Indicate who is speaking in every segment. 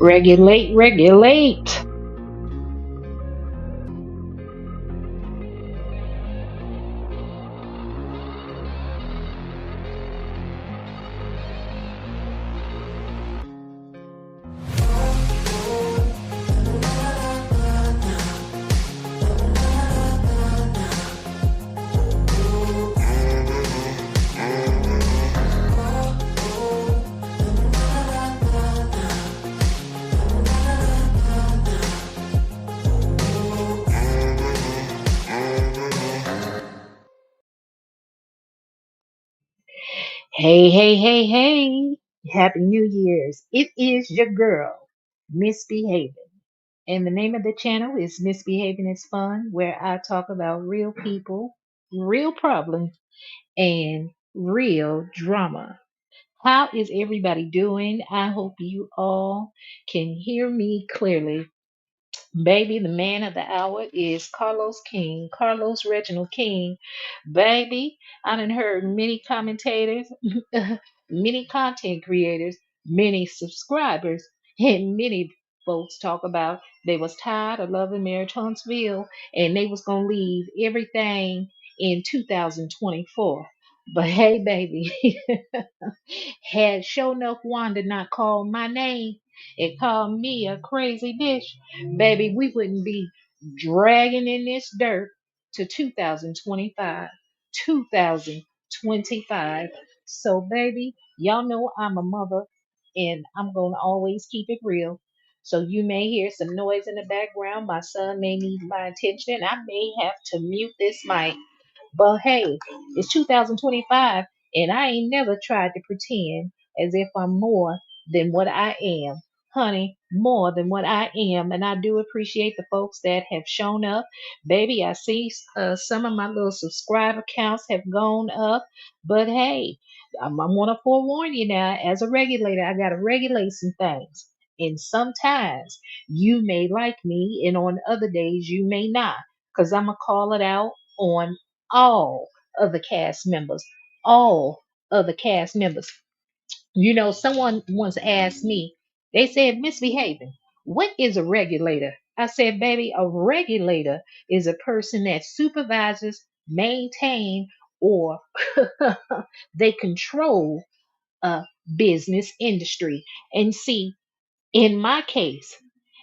Speaker 1: Regulate, regulate. Hey, hey, hey, hey. Happy New Year's. It is your girl, Misbehaving. And the name of the channel is Misbehaving is Fun, where I talk about real people, real problems, and real drama. How is everybody doing? I hope you all can hear me clearly. Baby, the man of the hour is Carlos King, Carlos Reginald King. Baby, I done heard many commentators, many content creators, many subscribers, and many folks talk about they was tired of Love Marriage Huntsville and they was gonna leave everything in 2024. But hey, baby, had sure enough Wanda not called my name and called me a crazy bitch, baby, we wouldn't be dragging in this dirt to 2025. 2025. So, baby, y'all know I'm a mother and I'm going to always keep it real. So, you may hear some noise in the background. My son may need my attention. I may have to mute this mic. But hey, it's 2025, and I ain't never tried to pretend as if I'm more than what I am. Honey, more than what I am. And I do appreciate the folks that have shown up. Baby, I see some of my little subscriber counts have gone up. But hey, I want to forewarn you now, as a regulator, I got to regulate some things. And sometimes you may like me, and on other days you may not. Because I'm going to call it out on all of the cast members. All of the cast members. You know, someone once asked me, they said, Misbehaving, what is a regulator? I said, baby, a regulator is a person that supervises, maintain, or they control a business industry. And see, in my case,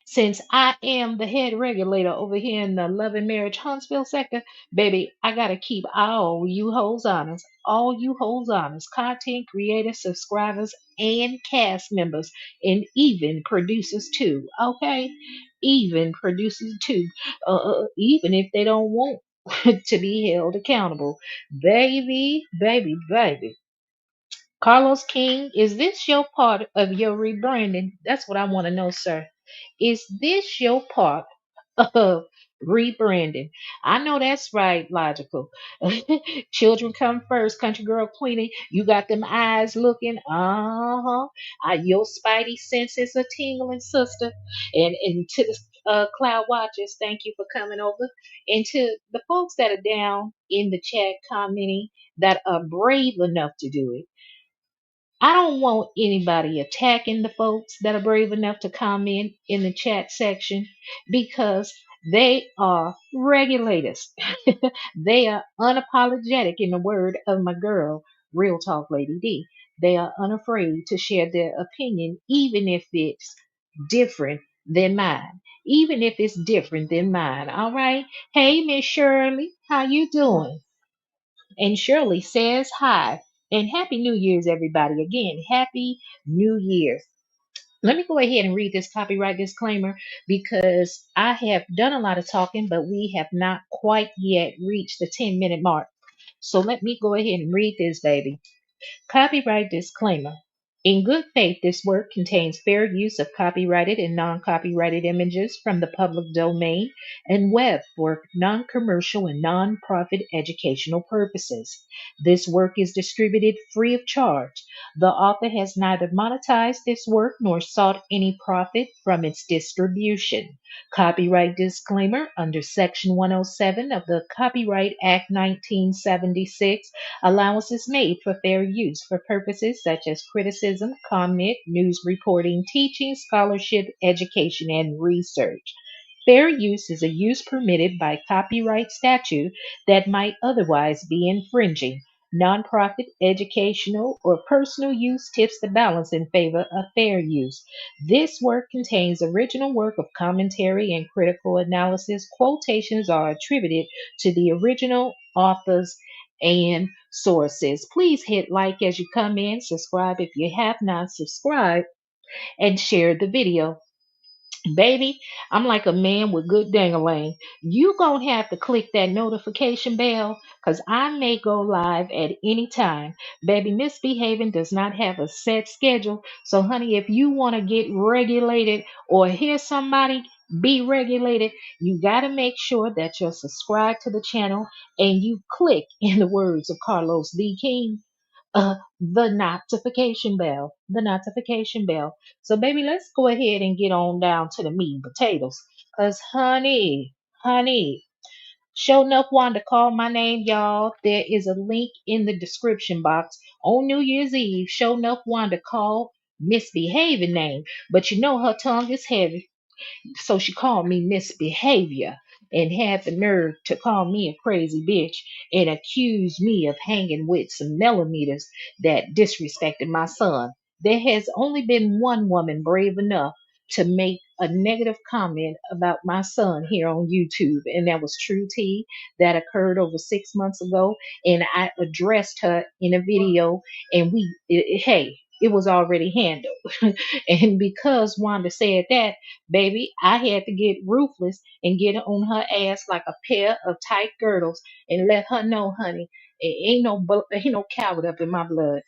Speaker 1: since I am the head regulator over here in the Love and Marriage Huntsville sector, baby, I gotta keep all you hoes honest. All you hoes honest. Content creators, subscribers, and cast members, and even producers too. Okay? Even producers too. Even if they don't want to be held accountable. Baby, baby, baby. Carlos King, is this your part of your rebranding? That's what I want to know, sir. Is this your part of rebranding? I know that's right, logical. Children come first, country girl queenie. You got them eyes looking, uh-huh. Your spidey senses are tingling, sister. And to the cloud watchers, thank you for coming over. And to the folks that are down in the chat commenting that are brave enough to do it. I don't want anybody attacking the folks that are brave enough to comment in the chat section because they are regulators. They are unapologetic, in the word of my girl, Real Talk Lady D. They are unafraid to share their opinion, even if it's different than mine. Even if it's different than mine. All right. Hey, Miss Shirley, how you doing? And Shirley says hi. And Happy New Year's, everybody. Again, Happy New Year's. Let me go ahead and read this copyright disclaimer because I have done a lot of talking, but we have not quite yet reached the 10-minute mark. So let me go ahead and read this, baby. Copyright disclaimer. In good faith, this work contains fair use of copyrighted and non copyrighted images from the public domain and web for non commercial and non profit educational purposes. This work is distributed free of charge. The author has neither monetized this work nor sought any profit from its distribution. Copyright disclaimer under Section 107 of the Copyright Act 1976. Allowance is made for fair use for purposes such as criticism journalism, comment, news reporting, teaching, scholarship, education, and research. Fair use is a use permitted by copyright statute that might otherwise be infringing. Nonprofit, educational, or personal use tips the balance in favor of fair use. This work contains original work of commentary and critical analysis. Quotations are attributed to the original authors and sources. Please hit like as you come in, subscribe if you have not subscribed, and share the video. Baby, I'm like a man with good dangling. You gonna have to click that notification bell because I may go live at any time. Baby, misbehaving does not have a set schedule. So, honey, if you want to get regulated or hear somebody be regulated, you got to make sure that you're subscribed to the channel and you click, in the words of Carlos D. King, the notification bell. The notification bell. So, baby, let's go ahead and get on down to the meat and potatoes. Because, honey, show enough Wanda call my name, y'all. There is a link in the description box. On New Year's Eve, show enough Wanda call misbehaving name. But you know her tongue is heavy. So she called me misbehavior and had the nerve to call me a crazy bitch and accuse me of hanging with some millimeters that disrespected my son. There has only been one woman brave enough to make a negative comment about my son here on YouTube, and that was True T. That occurred over 6 months ago, and I addressed her in a video, and hey, it was already handled. And because Wanda said that, baby, I had to get ruthless and get on her ass like a pair of tight girdles and let her know, honey, ain't no coward up in my blood.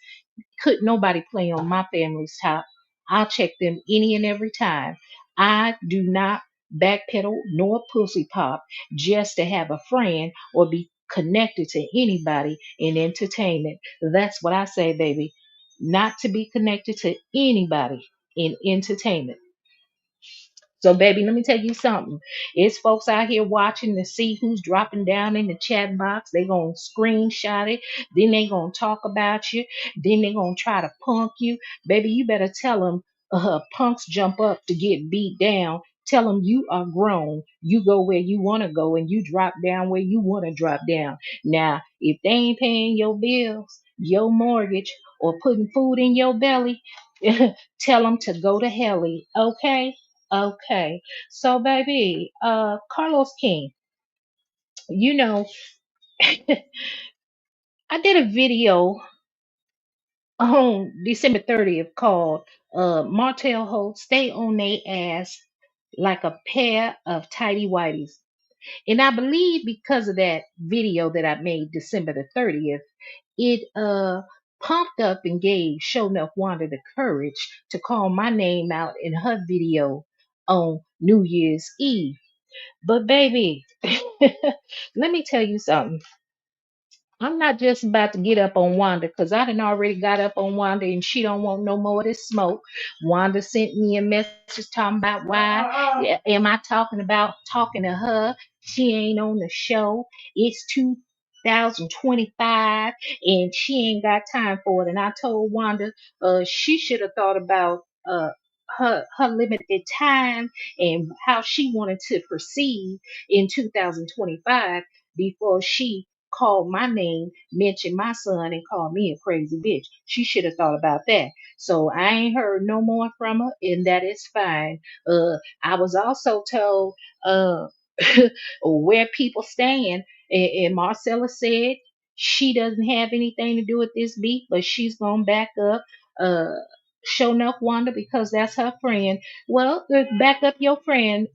Speaker 1: Could nobody play on my family's top? I'll check them any and every time. I do not backpedal nor pussy pop just to have a friend or be connected to anybody in entertainment. That's what I say, baby. Not to be connected to anybody in entertainment. So, baby, let me tell you something. It's folks out here watching to see who's dropping down in the chat box. They gonna screenshot it. Then they gonna talk about you. Then they gonna try to punk you. Baby, you better tell them punks jump up to get beat down. Tell them you are grown. You go where you want to go and you drop down where you want to drop down. Now, if they ain't paying your bills, your mortgage, or putting food in your belly, tell them to go to helly, okay? Okay. So, baby, Carlos King, you know, I did a video on December 30th called Martell Ho Stay on They Ass Like a Pair of Tidy Whities. And I believe because of that video that I made December the 30th, it pumped up and gave Show Enough Wanda the courage to call my name out in her video on New Year's Eve. But baby, let me tell you something. I'm not just about to get up on Wanda because I done already got up on Wanda and she don't want no more of this smoke. Wanda sent me a message talking about why am I talking about talking to her? She ain't on the show. It's 2025 and she ain't got time for it. And I told Wanda she should have thought about her limited time and how she wanted to proceed in 2025 before she called my name, mentioned my son, and called me a crazy bitch. She should have thought about that. So I ain't heard no more from her, and that is fine. I was also told uh where people stand, and Marcella said she doesn't have anything to do with this beef, but she's gonna back up. Uh, Show enough Wanda because that's her friend. Well, back up your friend,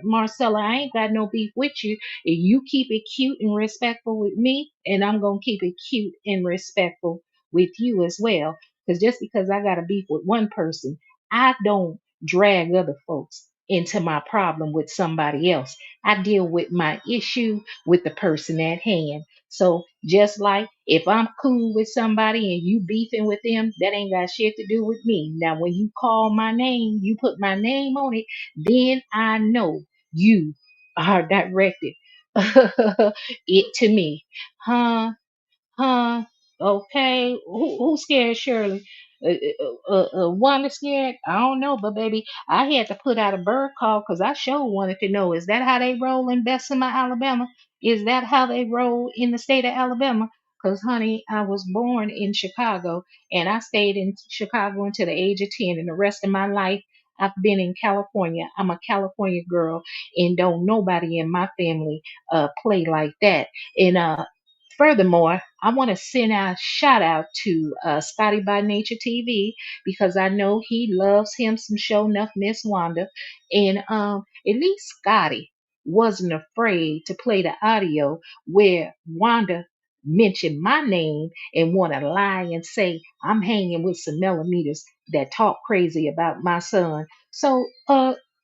Speaker 1: Marcella. I ain't got no beef with you. You keep it cute and respectful with me, and I'm gonna keep it cute and respectful with you as well. Because just because I got a beef with one person, I don't drag other folks into my problem with somebody else. I deal with my issue with the person at hand. So just like if I'm cool with somebody and you beefing with them, that ain't got shit to do with me. Now when you call my name, you put my name on it, then I know you are directed it to me. Huh? Huh? Okay. Who scared Shirley? Wanda scared? I don't know, but baby, I had to put out a bird call because I sure wanted to know, is that how they roll in Bessemer, Alabama? Is that how they roll in the state of Alabama? Because, honey, I was born in Chicago and I stayed in Chicago until the age of 10, and the rest of my life I've been in California. I'm a California girl, and don't nobody in my family play like that. And furthermore, I want to send a shout out to Scotty by Nature TV because I know he loves him some show enough Miss Wanda. And at least Scotty wasn't afraid to play the audio where Wanda mentioned my name and want to lie and say I'm hanging with some millimeters that talk crazy about my son. So,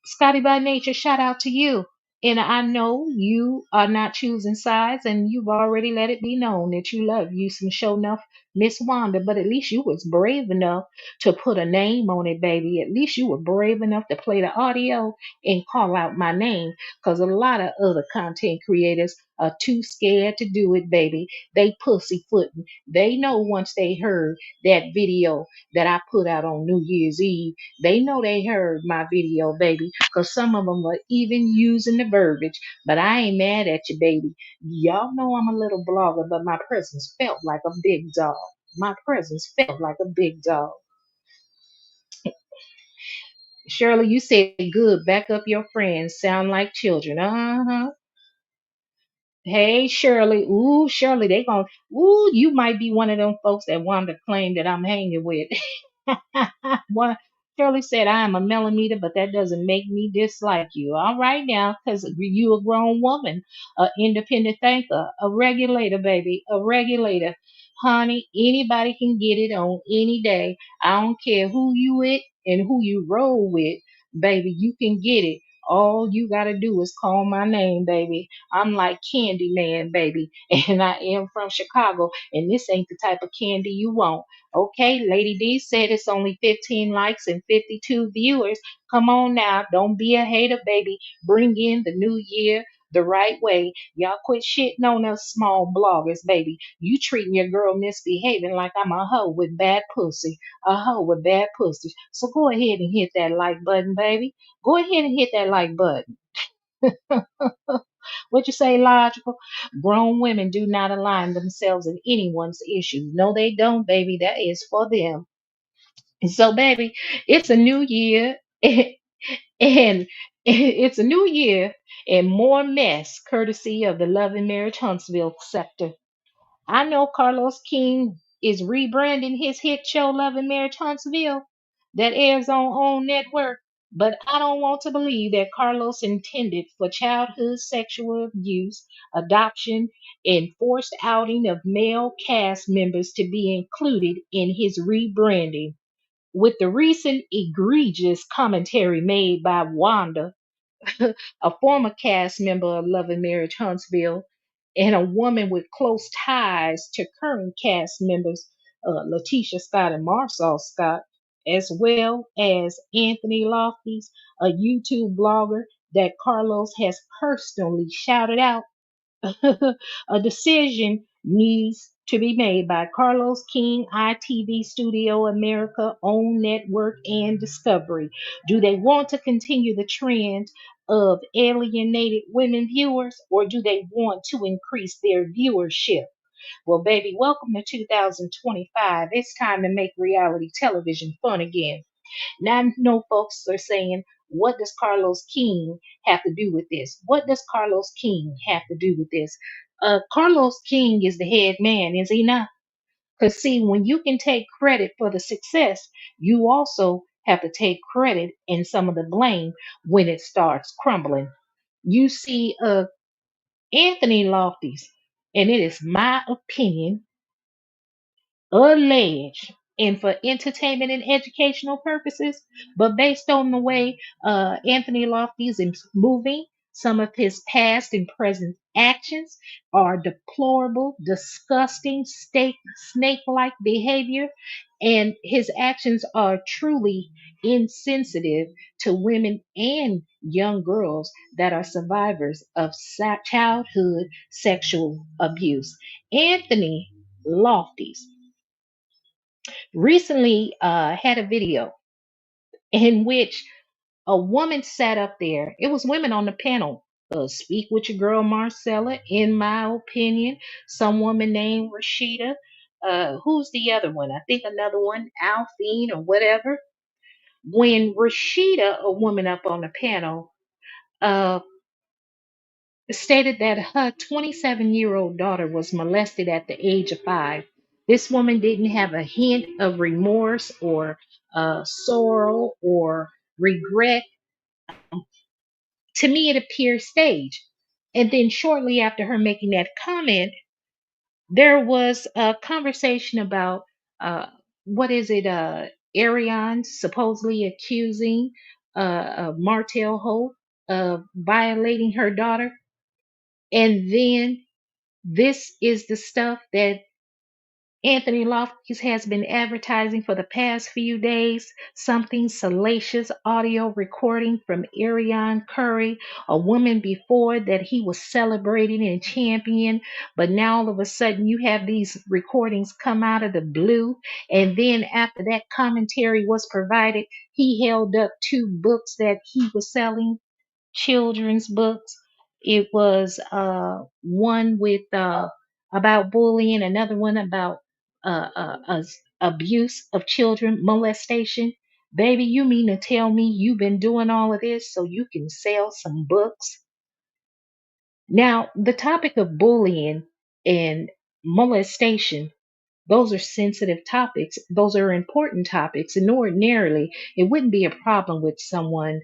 Speaker 1: Scotty by Nature, shout out to you. And I know you are not choosing sides, and you've already let it be known that you love you some show enough Miss Wanda, but at least you was brave enough to put a name on it, baby. At least you were brave enough to play the audio and call out my name, because a lot of other content creators are too scared to do it, baby. They pussyfooting. They know once they heard that video that I put out on New Year's Eve, they know they heard my video, baby, because some of them were even using the verbiage. But I ain't mad at you, baby. Y'all know I'm a little blogger, but my presence felt like a big dog. My presence felt like a big dog. Shirley, you said good. Back up your friends. Sound like children. Uh-huh. Hey, Shirley. Ooh, Shirley, they gon' ooh, you might be one of them folks that want to claim that I'm hanging with. Well, Shirley said I am a millimeter, but that doesn't make me dislike you. All right now, because you a grown woman, a independent thinker, a regulator, baby, a regulator. Honey, anybody can get it on any day. I don't care who you with and who you roll with, baby. You can get it. All you gotta do is call my name, baby. I'm like Candy Man, baby, and I am from Chicago, and this ain't the type of candy you want. Okay, Lady D said it's only 15 likes and 52 viewers. Come on now, don't be a hater, baby. Bring in the new year the right way. Y'all quit shitting on us small bloggers, baby. You treating your girl misbehaving like I'm a hoe with bad pussy. A hoe with bad pussy. So go ahead and hit that like button, baby. Go ahead and hit that like button. What you say, logical? Grown women do not align themselves in anyone's issues. No, they don't, baby. That is for them. So, baby, it's a new year, and it's a new year and more mess, courtesy of the Love and Marriage Huntsville sector. I know Carlos King is rebranding his hit show Love and Marriage Huntsville that airs on OWN Network, but I don't want to believe that Carlos intended for childhood sexual abuse, adoption, and forced outing of male cast members to be included in his rebranding. With the recent egregious commentary made by Wanda, a former cast member of Love and Marriage Huntsville, and a woman with close ties to current cast members, Letitia Scott and Marsau Scott, as well as Anthony Lofties, a YouTube blogger that Carlos has personally shouted out. A decision needs to be made by Carlos King, ITV Studio America, OWN Network, and Discovery. Do they want to continue the trend of alienated women viewers, or do they want to increase their viewership? Well, baby, welcome to 2025. It's time to make reality television fun again. Now, I know folks are saying, what does Carlos King have to do with this? What does Carlos King have to do with this? Carlos King is the head man, is he not? Because, see, when you can take credit for the success, you also have to take credit and some of the blame when it starts crumbling. You see, Anthony Lofties, and it is my opinion, alleged and for entertainment and educational purposes, but based on the way Anthony Lofties is moving, some of his past and present actions are deplorable, disgusting, snake like behavior, and his actions are truly insensitive to women and young girls that are survivors of childhood sexual abuse. Anthony Lofties recently had a video in which a woman sat up there. It was women on the panel. Speak with your girl Marcella, in my opinion. Some woman named Rashida. Who's the other one? I think another one, Alphine or whatever. When Rashida, a woman up on the panel, uh, stated that her 27-year-old daughter was molested at the age of 5. This woman didn't have a hint of remorse or sorrow or regret. To me, it appeared staged. And then shortly after her making that comment, there was a conversation about uh, what is it? Arion supposedly accusing Martell Holt of violating her daughter. And then this is the stuff that Anthony Lofties has been advertising for the past few days. Something salacious audio recording from Arion Curry, a woman before that he was celebrating and championing, but now all of a sudden you have these recordings come out of the blue. And then after that commentary was provided, he held up two books that he was selling, children's books. It was one with about bullying, another one about abuse of children, molestation. Baby, you mean to tell me you've been doing all of this so you can sell some books? Now, the topic of bullying and molestation, those are sensitive topics. Those are important topics. And ordinarily, it wouldn't be a problem with someone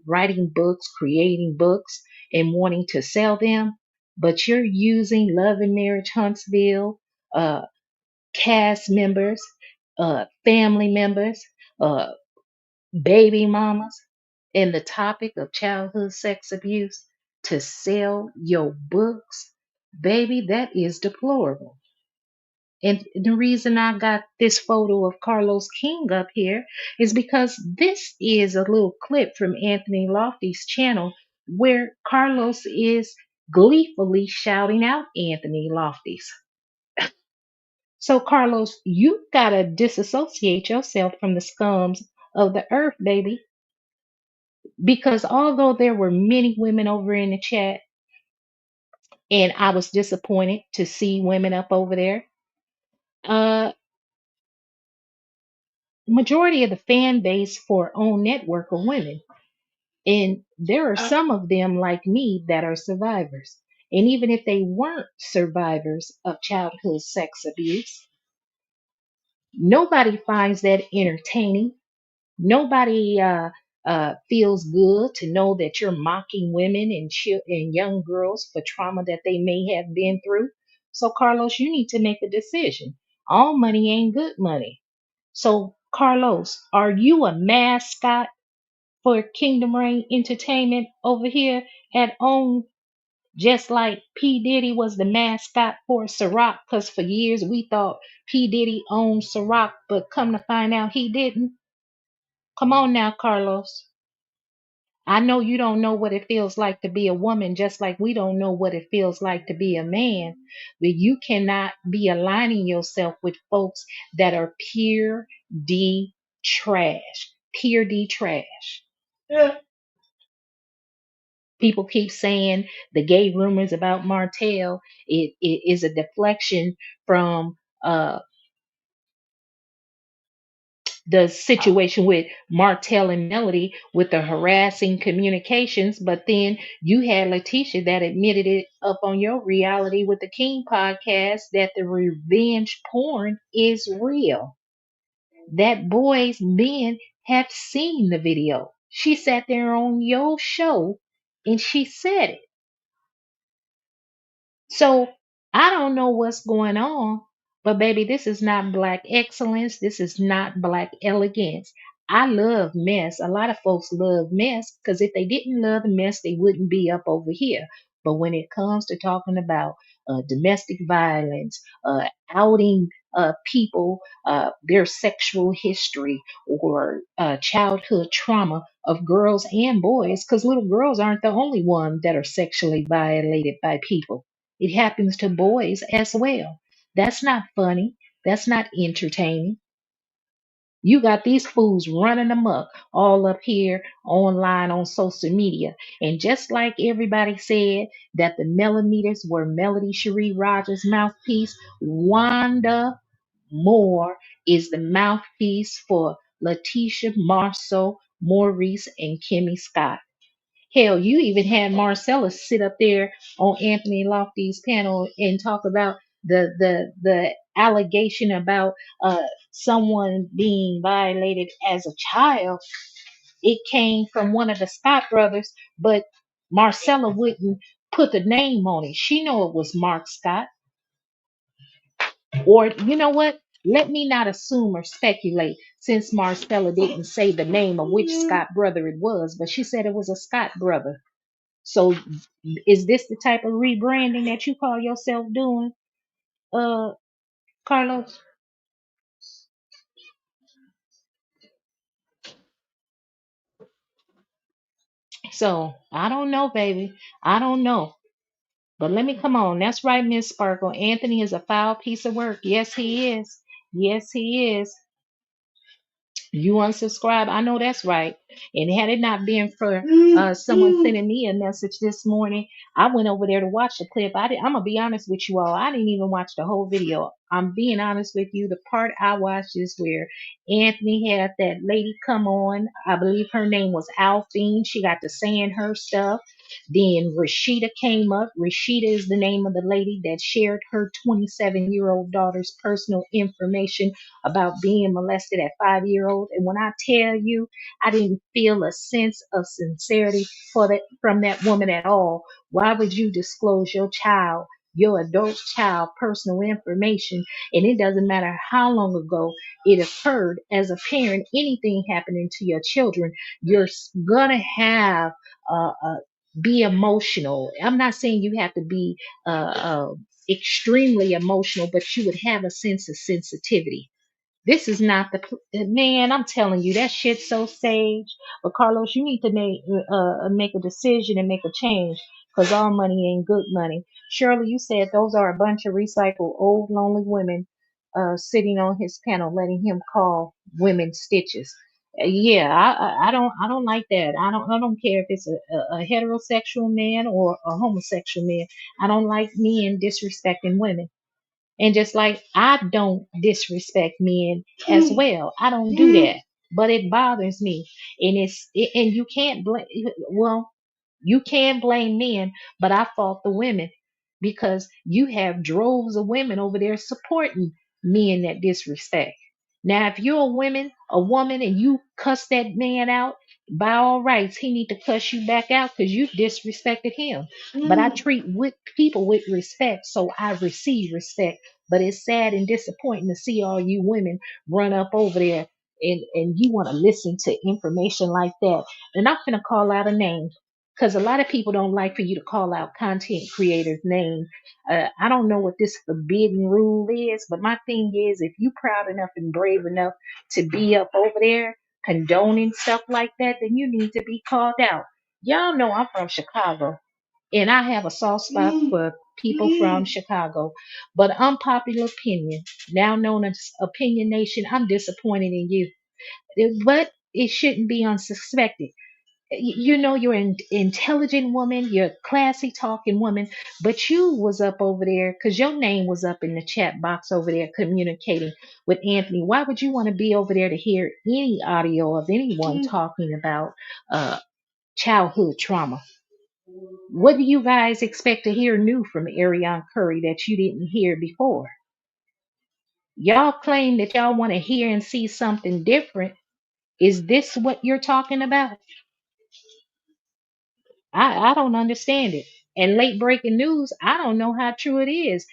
Speaker 1: writing books, creating books, and wanting to sell them. But you're using Love and Marriage Huntsville, uh, cast members, family members, uh, baby mamas, and the topic of childhood sex abuse to sell your books. Baby, that is deplorable. And the reason I got this photo of Carlos King up here is because this is a little clip from Anthony Lofties' channel where Carlos is gleefully shouting out Anthony Lofties. So, Carlos, you gotta disassociate yourself from the scums of the earth, baby. Because although there were many women over in the chat, and I was disappointed to see women up over there, uh, majority of the fan base for own network are women. And there are some of them like me that are survivors. And even if they weren't survivors of childhood sex abuse, nobody finds that entertaining. Nobody feels good to know that you're mocking women and, and young girls for trauma that they may have been through. So, Carlos, you need to make a decision. All money ain't good money. So, Carlos, are you a mascot for Kingdom Reign Entertainment over here at OWN? Just like P. Diddy was the mascot for Ciroc, because for years we thought P. Diddy owned Ciroc, but come to find out he didn't. Come on now, Carlos. I know you don't know what it feels like to be a woman, just like we don't know what it feels like to be a man. But you cannot be aligning yourself with folks that are pure D trash. Pure D trash. People keep saying the gay rumors about Martell. It is a deflection from the situation with Martell and Melody with the harassing communications, but then you had Letitia that admitted it up on your Reality with the King podcast that the revenge porn is real. That boys men have seen the video. She sat there on your show and she said it. So I don't know what's going on, but baby, this is not black excellence. This is not black elegance. I love mess. A lot of folks love mess because if they didn't love the mess, they wouldn't be up over here. But when it comes to talking about domestic violence, outing people, their sexual history, or childhood trauma of girls and boys, because little girls aren't the only ones that are sexually violated by people. It happens to boys as well. That's not funny. That's not entertaining. You got these fools running amok all up here online on social media. And just like everybody said that the millimeters were Melody Cherie Rogers' mouthpiece, Wanda Moore is the mouthpiece for Letitia, Marceau, Maurice, and Kimmy Scott. Hell, you even had Marcella sit up there on Anthony Lofties' panel and talk about the allegation about someone being violated as a child. It came from one of the Scott brothers, but Marcella wouldn't put the name on it. She know it was Mark Scott. Or you know what? Let me not assume or speculate since Marcella didn't say the name of which Scott brother it was, but she said it was a Scott brother. So is this the type of rebranding that you call yourself doing, uh, Carlos? So I don't know, baby. I don't know. But let me come on. That's right, Miss Sparkle. Anthony is a foul piece of work. Yes, he is. Yes, he is. You unsubscribe. I know that's right. And had it not been for someone sending me a message this morning, I went over there to watch the clip. I'm gonna be honest with you all. I didn't even watch the whole video. I'm being honest with you. The part I watched is where Anthony had that lady come on. I believe her name was Alphine. She got to saying her stuff. Then Rashida came up. Rashida is the name of the lady that shared her 27-year-old daughter's personal information about being molested at 5 year old. And when I tell you, I didn't feel a sense of sincerity for that from that woman at all. Why would you disclose your adult child personal information? And it doesn't matter how long ago it occurred. As a parent, anything happening to your children, you're gonna have be emotional. I'm not saying you have to be extremely emotional, but you would have a sense of sensitivity. This is not man. I'm telling you, that shit's so sage. But Carlos, you need to make a decision and make a change, because all money ain't good money. Shirley, you said those are a bunch of recycled old lonely women sitting on his panel, letting him call women stitches. Yeah, I don't like that. I don't care if it's a heterosexual man or a homosexual man. I don't like men disrespecting women. And just like I don't disrespect men as well, I don't do that. But it bothers me, and and you can't blame. Well, you can blame men, but I fault the women, because you have droves of women over there supporting men that disrespect. Now, if you're a woman, and you cuss that man out, by all rights, he need to cuss you back out because you disrespected him. But I treat people with respect, so I receive respect. But it's sad and disappointing to see all you women run up over there, and you want to listen to information like that. And I'm gonna call out a name, because a lot of people don't like for you to call out content creators' names. I don't know what this forbidden rule is, but my thing is, if you proud enough and brave enough to be up over there condoning stuff like that, then you need to be called out. Y'all know I'm from Chicago, and I have a soft spot for people from Chicago. But unpopular opinion, now known as Opinion Nation, I'm disappointed in you. But it shouldn't be unsuspected. You know, you're an intelligent woman, you're a classy talking woman, but you was up over there because your name was up in the chat box over there communicating with Anthony. Why would you want to be over there to hear any audio of anyone talking about uh, childhood trauma? What do you guys expect to hear new from Arion Curry that you didn't hear before? Y'all claim that y'all want to hear and see something different. Is this what you're talking about? I don't understand it. And late breaking news, I don't know how true it is.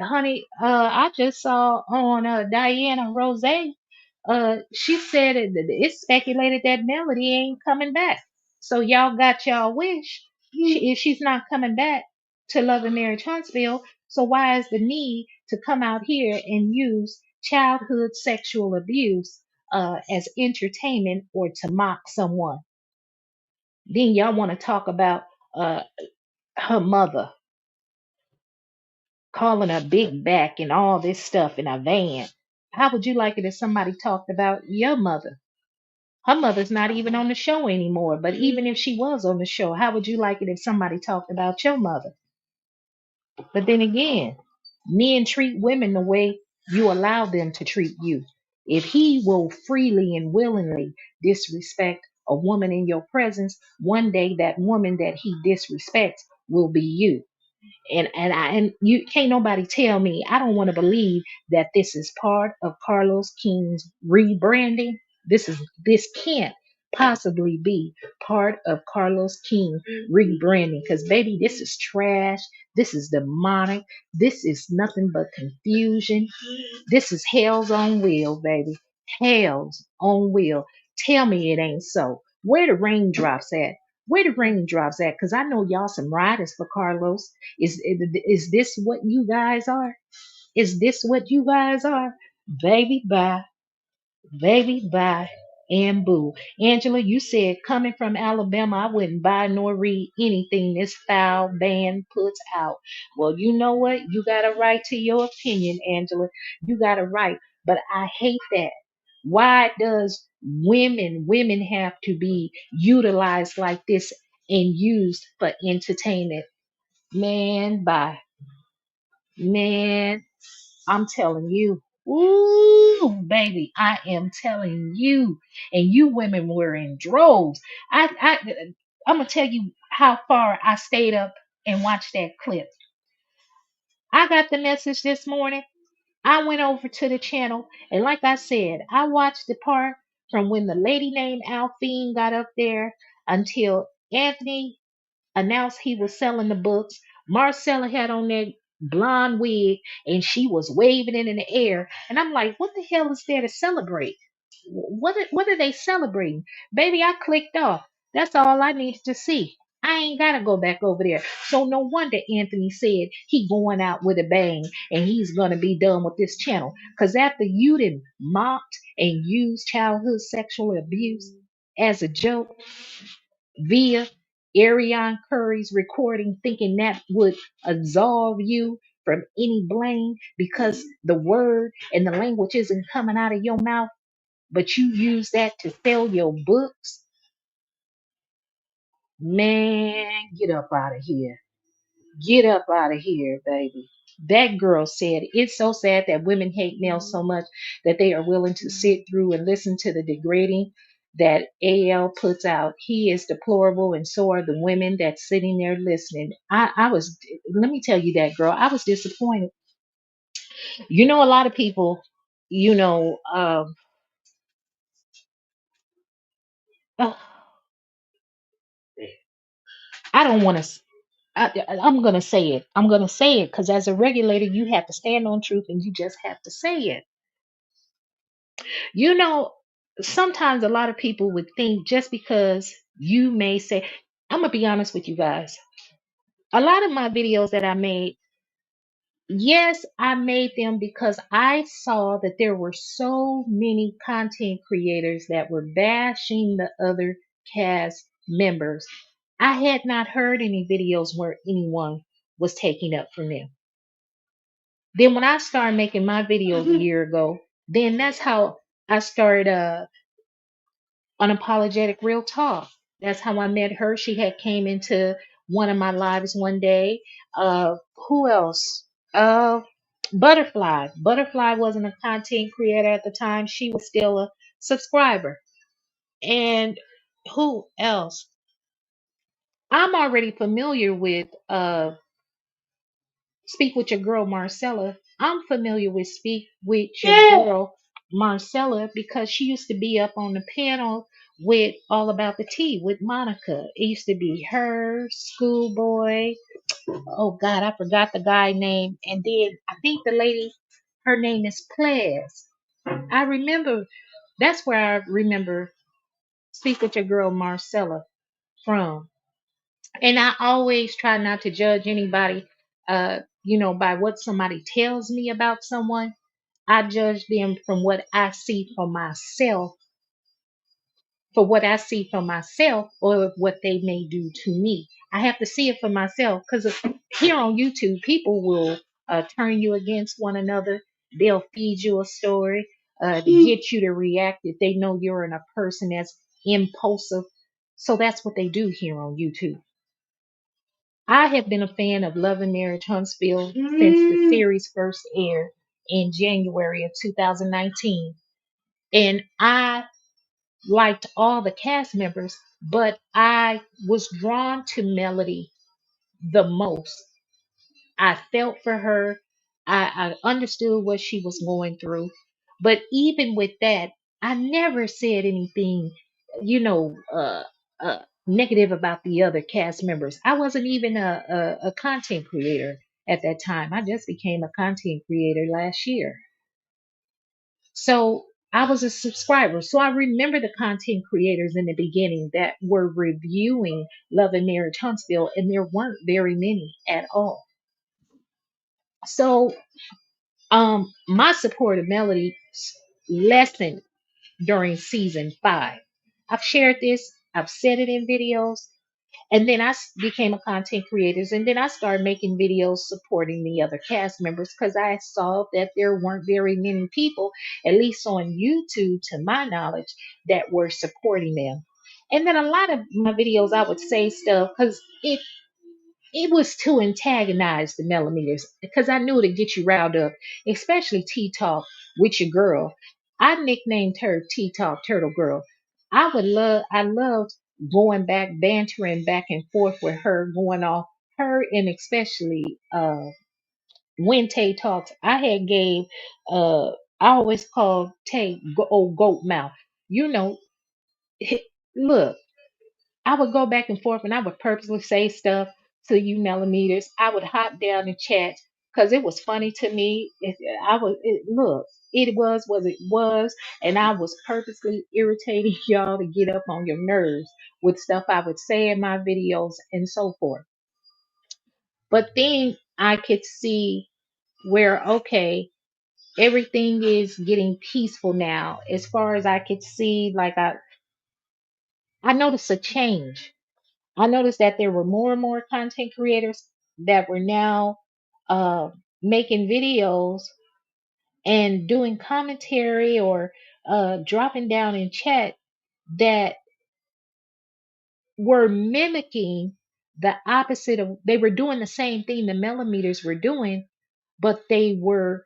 Speaker 1: Honey, I just saw on Diana Rose, she said it's speculated that Melody ain't coming back. So y'all got y'all wish. If she's not coming back to Love and Marriage Huntsville, so why is the need to come out here and use childhood sexual abuse as entertainment or to mock someone? Then y'all want to talk about uh, her mother calling her big back and all this stuff in a van. How would you like it if somebody talked about your mother? Her mother's not even on the show anymore, but even if she was on the show, how would you like it if somebody talked about your mother? But then again, men treat women the way you allow them to treat you. If he will freely and willingly disrespect a woman in your presence, one day that woman that he disrespects will be you. And you can't nobody tell me. I don't want to believe that this is part of Carlos King's rebranding. This can't possibly be part of Carlos King rebranding, because baby, this is trash. This is demonic. This is nothing but confusion. This is hell's on wheel, baby. Hell's on wheel. Tell me it ain't so. Where the raindrops at? Where the raindrops at? Because I know y'all some riders for Carlos. Is this what you guys are? Is this what you guys are? Baby, bye. Baby, bye. And boo. Angela, you said coming from Alabama, I wouldn't buy nor read anything this foul band puts out. Well, you know what? You got a right to your opinion, Angela. You got a right. But I hate that. Why does women have to be utilized like this and used for entertainment? Man, bye. Man, I'm telling you. Ooh, baby, I am telling you. And you women were in droves. I'm gonna tell you how far I stayed up and watched that clip. I got the message this morning. I went over to the channel, and like I said, I watched the part from when the lady named Alphine got up there until Anthony announced he was selling the books. Marcella had on that blonde wig and she was waving it in the air. And I'm like, what the hell is there to celebrate? What are they celebrating? Baby, I clicked off. That's all I need to see. I ain't gotta go back over there. So no wonder Anthony said he going out with a bang and he's gonna be done with this channel. Cause after you done mocked and used childhood sexual abuse as a joke, via Arion Curry's recording, thinking that would absolve you from any blame because the word and the language isn't coming out of your mouth, but you use that to sell your books. Man, get up out of here. Get up out of here, baby. That girl said, it's so sad that women hate males so much that they are willing to sit through and listen to the degrading that AL puts out. He is deplorable, and so are the women that's sitting there listening. I was, let me tell you that, girl, I was disappointed. You know, a lot of people, you know, uh, I don't want to. I'm gonna say it. I'm gonna say it because as a regulator, you have to stand on truth, and you just have to say it. You know, sometimes a lot of people would think just because you may say, I'm gonna be honest with you guys. A lot of my videos that I made, yes, I made them because I saw that there were so many content creators that were bashing the other cast members. I had not heard any videos where anyone was taking up for them. Then when I started making my videos a year ago, then that's how I started unapologetic real talk. That's how I met her. She had came into one of my lives one day. Who else? Uh, Butterfly. Butterfly wasn't a content creator at the time. She was still a subscriber. And who else? I'm already familiar with Speak with Your Girl Marcella. I'm familiar with Speak with Your Girl Marcella because she used to be up on the panel with All About the Tea with Monica. It used to be her, Schoolboy. Oh God, I forgot the guy name. And then I think the lady, her name is Plaz. I remember that's where I remember Speak with Your Girl Marcella from. And I always try not to judge anybody, by what somebody tells me about someone. I judge them from what I see for myself, or what they may do to me. I have to see it for myself because here on YouTube, people will turn you against one another. They'll feed you a story to get you to react if they know you're in a person that's impulsive. So that's what they do here on YouTube. I have been a fan of Love and Marriage Huntsville since the series first aired in January of 2019. And I liked all the cast members, but I was drawn to Melody the most. I felt for her. I understood what she was going through. But even with that, I never said anything, you know, negative about the other cast members. I wasn't even a content creator at that time. I just became a content creator last year. So I was a subscriber. So I remember the content creators in the beginning that were reviewing Love and Marriage Huntsville, and there weren't very many at all. So my support of Melody lessened during season 5. I've shared this, I've said it in videos, and then became a content creator, and then I started making videos supporting the other cast members because I saw that there weren't very many people, at least on YouTube, to my knowledge, that were supporting them. And then a lot of my videos, I would say stuff because it was to antagonize the millimeters because I knew to get you riled up, especially Tea Talk with your girl. I nicknamed her Tea Talk Turtle Girl. I loved going back, bantering back and forth with her, going off her, and especially when Tay talks. I had gave I always called Tay old goat mouth. You know, look. I would go back and forth and I would purposely say stuff to you millimeters. I would hop down and chat because it was funny to me. Look, it was what it was, and I was purposely irritating y'all to get up on your nerves with stuff I would say in my videos and so forth. But then I could see where, okay, everything is getting peaceful now. As far as I could see, like I noticed a change. I noticed that there were more and more content creators that were now making videos and doing commentary or dropping down in chat that were mimicking the opposite of, they were doing the same thing the millimeters were doing, but they were,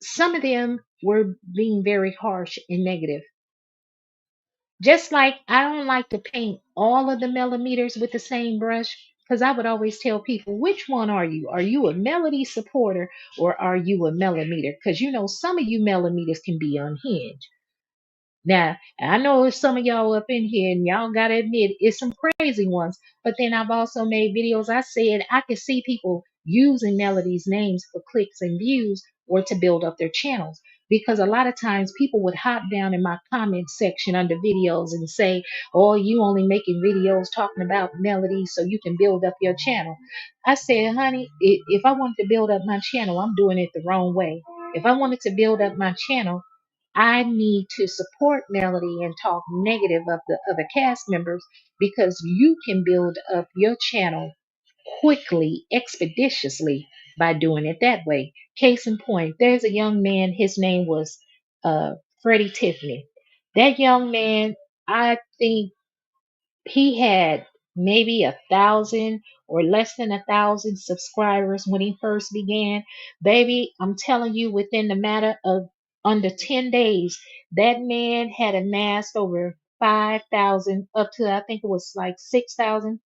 Speaker 1: some of them were being very harsh and negative. Just like I don't like to paint all of the millimeters with the same brush, because I would always tell people, which one are you? Are you a Melody supporter or are you a millimeter? Because you know, some of you millimeters can be unhinged. Now, I know there's some of y'all up in here and y'all gotta admit it's some crazy ones, but then I've also made videos. I said I could see people using Melody's names for clicks and views or to build up their channels. Because a lot of times people would hop down in my comment section under videos and say, oh, you only making videos talking about Melody so you can build up your channel. I said, honey, if I wanted to build up my channel, I'm doing it the wrong way. If I wanted to build up my channel, I need to support Melody and talk negative of the other cast members because you can build up your channel quickly, expeditiously by doing it that way. Case in point, there's a young man, his name was Freddie Tiffany. That young man, I think he had maybe 1,000 or less than 1,000 subscribers when he first began. Baby, I'm telling you, within the matter of under 10 days, that man had amassed over 5,000 up to, I think it was like 6,000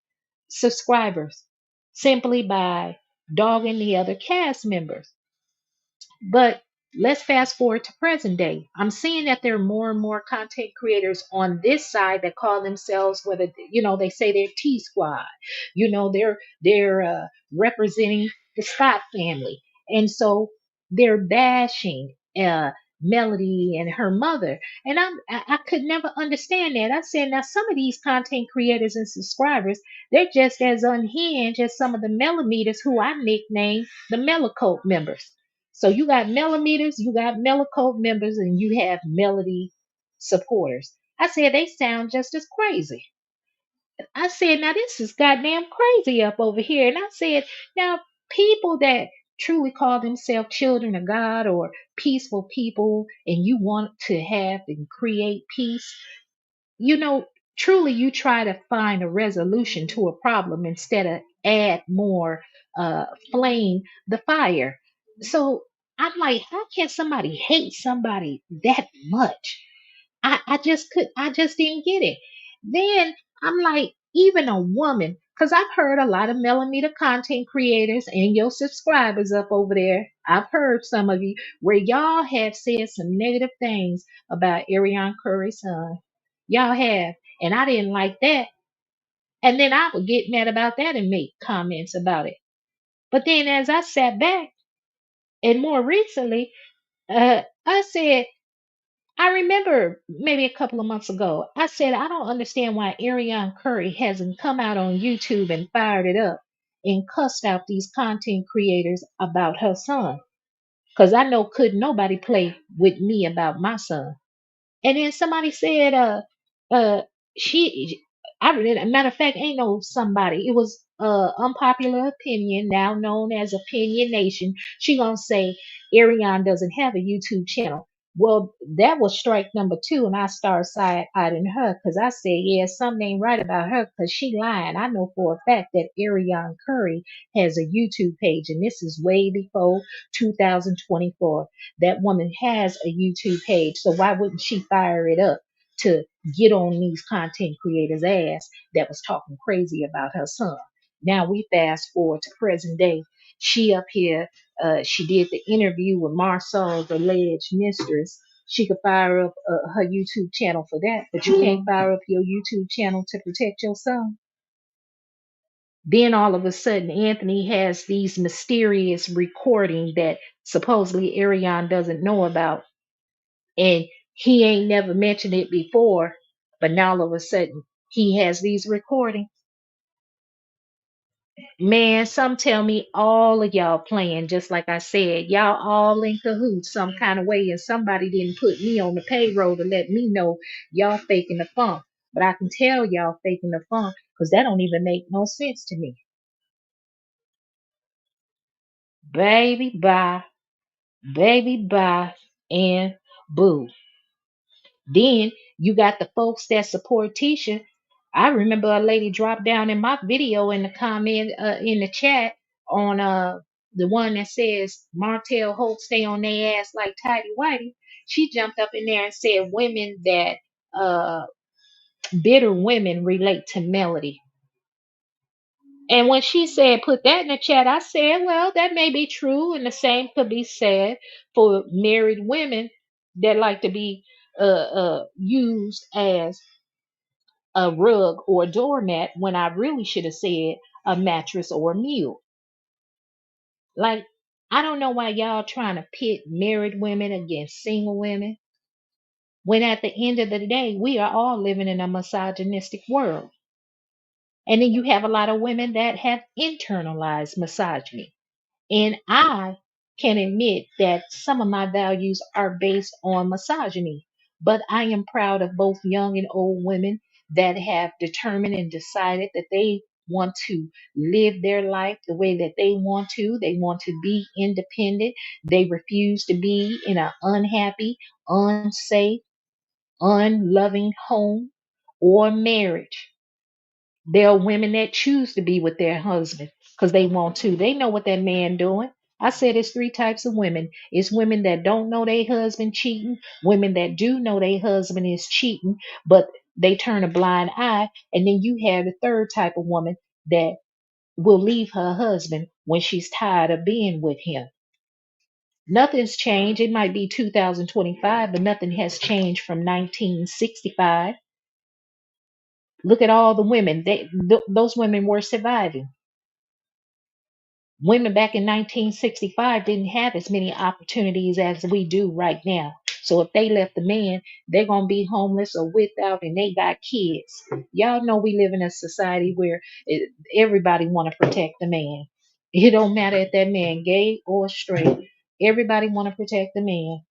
Speaker 1: subscribers simply by dogging the other cast members. But let's fast forward to present day. I'm seeing that there are more and more content creators on this side that call themselves, whether you know, they say they're T Squad. You know, they're representing the Scott family, and so they're bashing Melody and her mother. And I could never understand that. I said, now some of these content creators and subscribers, they're just as unhinged as some of the millimeters who I nicknamed the Mellocoat members. So you got millimeters, you got Mellocoat members, and you have Melody supporters. I said they sound just as crazy. I said, now this is goddamn crazy up over here. And I said, now people that truly call themselves children of God or peaceful people and you want to have and create peace, you know, truly you try to find a resolution to a problem instead of add more flame the fire. So I'm like, how can somebody hate somebody that much? I just didn't get it. Then I'm like, even a woman, because I've heard a lot of millimeter content creators and your subscribers up over there. I've heard some of you where y'all have said some negative things about Arion Curry's son. Y'all have. And I didn't like that. And then I would get mad about that and make comments about it. But then as I sat back and more recently, I said, I remember maybe a couple of months ago, I said, I don't understand why Arion Curry hasn't come out on YouTube and fired it up and cussed out these content creators about her son. Because I know couldn't nobody play with me about my son. And then somebody said, uh, she, matter of fact, ain't no somebody. It was unpopular opinion, now known as Opinion Nation. She gonna say Arion doesn't have a YouTube channel. Well, that was strike number two, and I started side eyeing her because I said, yeah, something ain't right about her because she lying. I know for a fact that Arion Curry has a YouTube page, and this is way before 2024. That woman has a YouTube page, so why wouldn't she fire it up to get on these content creators' ass that was talking crazy about her son? Now we fast forward to present day. She up here, she did the interview with Marcel's alleged mistress. She could fire up her YouTube channel for that, but you can't fire up your YouTube channel to protect your son. Then all of a sudden, Anthony has these mysterious recording that supposedly Arion doesn't know about, and he ain't never mentioned it before, but now all of a sudden he has these recordings. Man, some tell me all of y'all playing, just like I said, y'all all in cahoots some kind of way, and somebody didn't put me on the payroll to let me know y'all faking the funk. But I can tell y'all faking the funk because that don't even make no sense to me. Baby bye, baby bye, and boo. Then you got the folks that support Tisha. I remember a lady dropped down in my video in the comment in the chat on the one that says Martell Holt stay on their ass like tidy whitey. She jumped up in there and said women that uh bitter women relate to Melody. And when she said put that in the chat, I said, well, that may be true, and the same could be said for married women that like to be used as a rug or a doormat when I really should have said a mattress or a mule. Like, I don't know why y'all trying to pit married women against single women when at the end of the day, we are all living in a misogynistic world. And then you have a lot of women that have internalized misogyny. And I can admit that some of my values are based on misogyny, but I am proud of both young and old women that have determined and decided that they want to live their life the way that they want to. They want to be independent. They refuse to be in an unhappy, unsafe, unloving home or marriage. There are women that choose to be with their husband because they want to. They know what that man doing. I said it's three types of women. It's women that don't know their husband cheating, women that do know their husband is cheating, but they turn a blind eye, and then you have the third type of woman that will leave her husband when she's tired of being with him. Nothing's changed. It might be 2025, but nothing has changed from 1965. Look at all the women. Those women were surviving. Women back in 1965 didn't have as many opportunities as we do right now. So if they left the man, they're going to be homeless or without, and they got kids. Y'all know we live in a society where everybody want to protect the man. It don't matter if that man gay or straight. Everybody want to protect the man.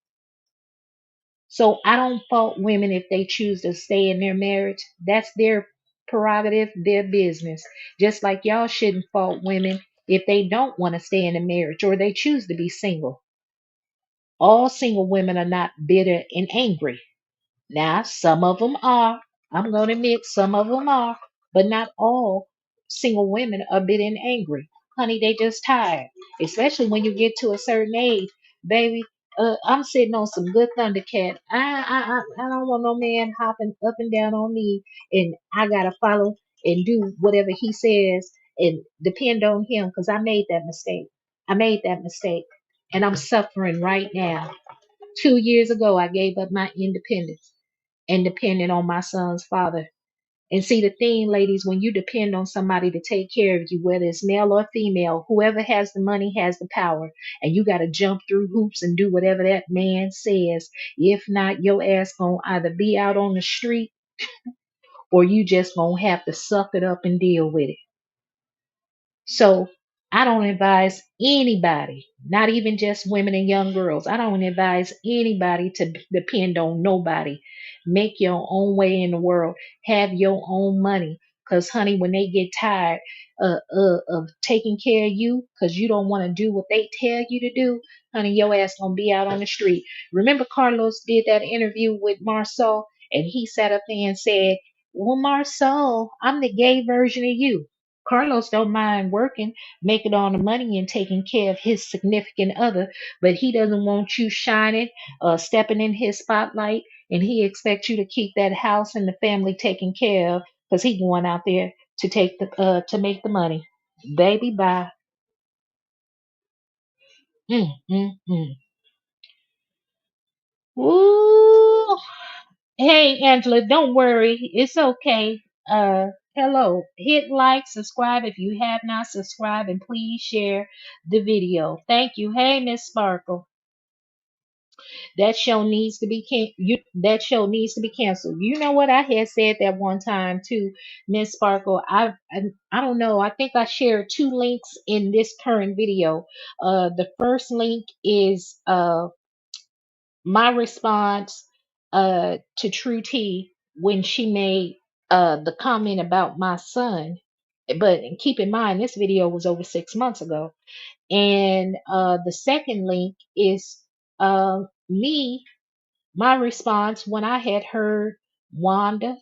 Speaker 1: So I don't fault women if they choose to stay in their marriage. That's their prerogative, their business. Just like y'all shouldn't fault women if they don't want to stay in a marriage or they choose to be single. All single women are not bitter and angry. Now, some of them are. I'm going to admit some of them are, but not all single women are bitter and angry. Honey, they just tired. Especially when you get to a certain age, baby. I'm sitting on some good Thundercat. I don't want no man hopping up and down on me, and I gotta follow and do whatever he says and depend on him because I made that mistake. I made that mistake, and I'm suffering right now. 2 years ago, I gave up my independence and depending on my son's father. And see, the thing, ladies, when you depend on somebody to take care of you, whether it's male or female, whoever has the money has the power. And you got to jump through hoops and do whatever that man says. If not, your ass going to either be out on the street or you just going to have to suck it up and deal with it. So I don't advise anybody, not even just women and young girls. I don't advise anybody to depend on nobody. Make your own way in the world. Have your own money. Because, honey, when they get tired of taking care of you because you don't want to do what they tell you to do, honey, your ass going to be out on the street. Remember Carlos did that interview with Marcel and he sat up there and said, well, Marcel, I'm the gay version of you. Carlos don't mind working, making all the money and taking care of his significant other, but he doesn't want you shining, stepping in his spotlight, and he expects you to keep that house and the family taken care of because he going out there to take the to make the money. Baby, bye. Mm, mm, mm. Ooh. Hey, Angela, don't worry. It's okay. Hello. Hit like, subscribe if you have not subscribed, and please share the video. Thank you. Hey, Miss Sparkle. That show needs to be that show needs to be canceled. You know what? I had said that one time too, Miss Sparkle. I don't know. I think I shared two links in this current video. The first link is my response to True T when she made the comment about my son. But keep in mind, this video was over 6 months ago. And the second link is me, my response when I had heard Wanda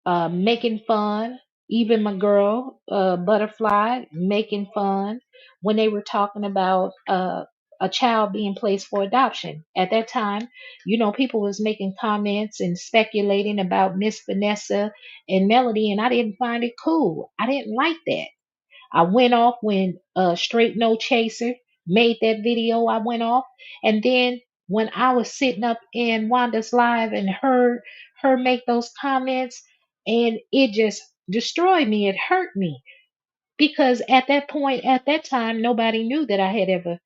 Speaker 1: making fun, even my girl, Butterfly, making fun when they were talking about a child being placed for adoption. At that time, you know, people was making comments and speculating about Miss Vanessa and Melody, and I didn't find it cool. I didn't like that. I went off when Straight No Chaser made that video. I went off. And then when I was sitting up in Wanda's live and heard her make those comments, and it just destroyed me. It hurt me. Because at that point, at that time, nobody knew that I had ever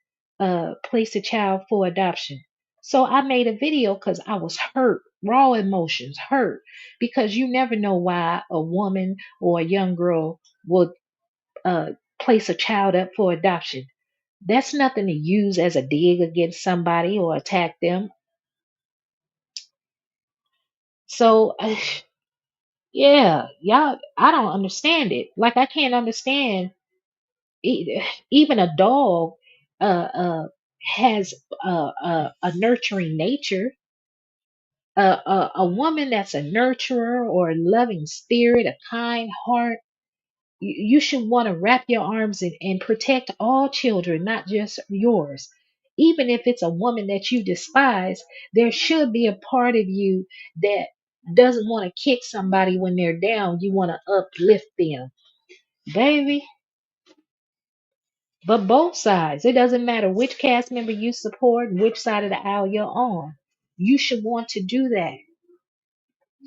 Speaker 1: placed a child for adoption. So I made a video because I was hurt, raw emotions, hurt. Because you never know why a woman or a young girl would uh, place a child up for adoption. That's nothing to use as a dig against somebody or attack them. So, yeah, y'all, I don't understand it. Like, I can't understand even a dog has a nurturing nature. A woman that's a nurturer or a loving spirit, a kind heart, you should want to wrap your arms and protect all children, not just yours. Even if it's a woman that you despise, there should be a part of you that doesn't want to kick somebody when they're down. You want to uplift them, baby. But both sides, it doesn't matter which cast member you support and which side of the aisle you're on. You should want to do that.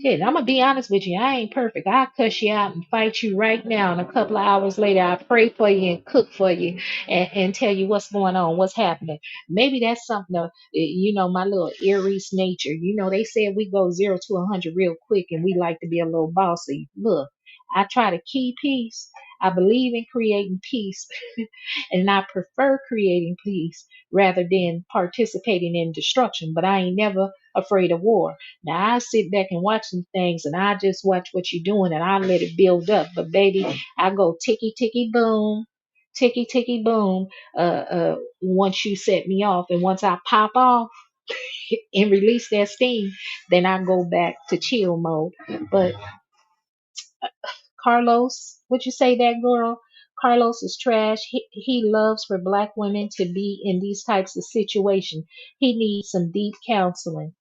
Speaker 1: Shit, I'm gonna be honest with you. I ain't perfect. I'll cuss you out and fight you right now. And a couple of hours later, I pray for you and cook for you and tell you what's going on, what's happening. Maybe that's something, my little Aries nature. You know, they said we go 0 to 100 real quick and we like to be a little bossy. Look, I try to keep peace. I believe in creating peace and I prefer creating peace rather than participating in destruction. But I ain't never afraid of war. Now I sit back and watch some things and I just watch what you're doing and I let it build up. But baby, I go ticky ticky boom. ticky ticky boom. Once you set me off, and once I pop off and release that steam, then I go back to chill mode. But Carlos, would you say that girl? Carlos is trash. He loves for black women to be in these types of situations. He needs some deep counseling.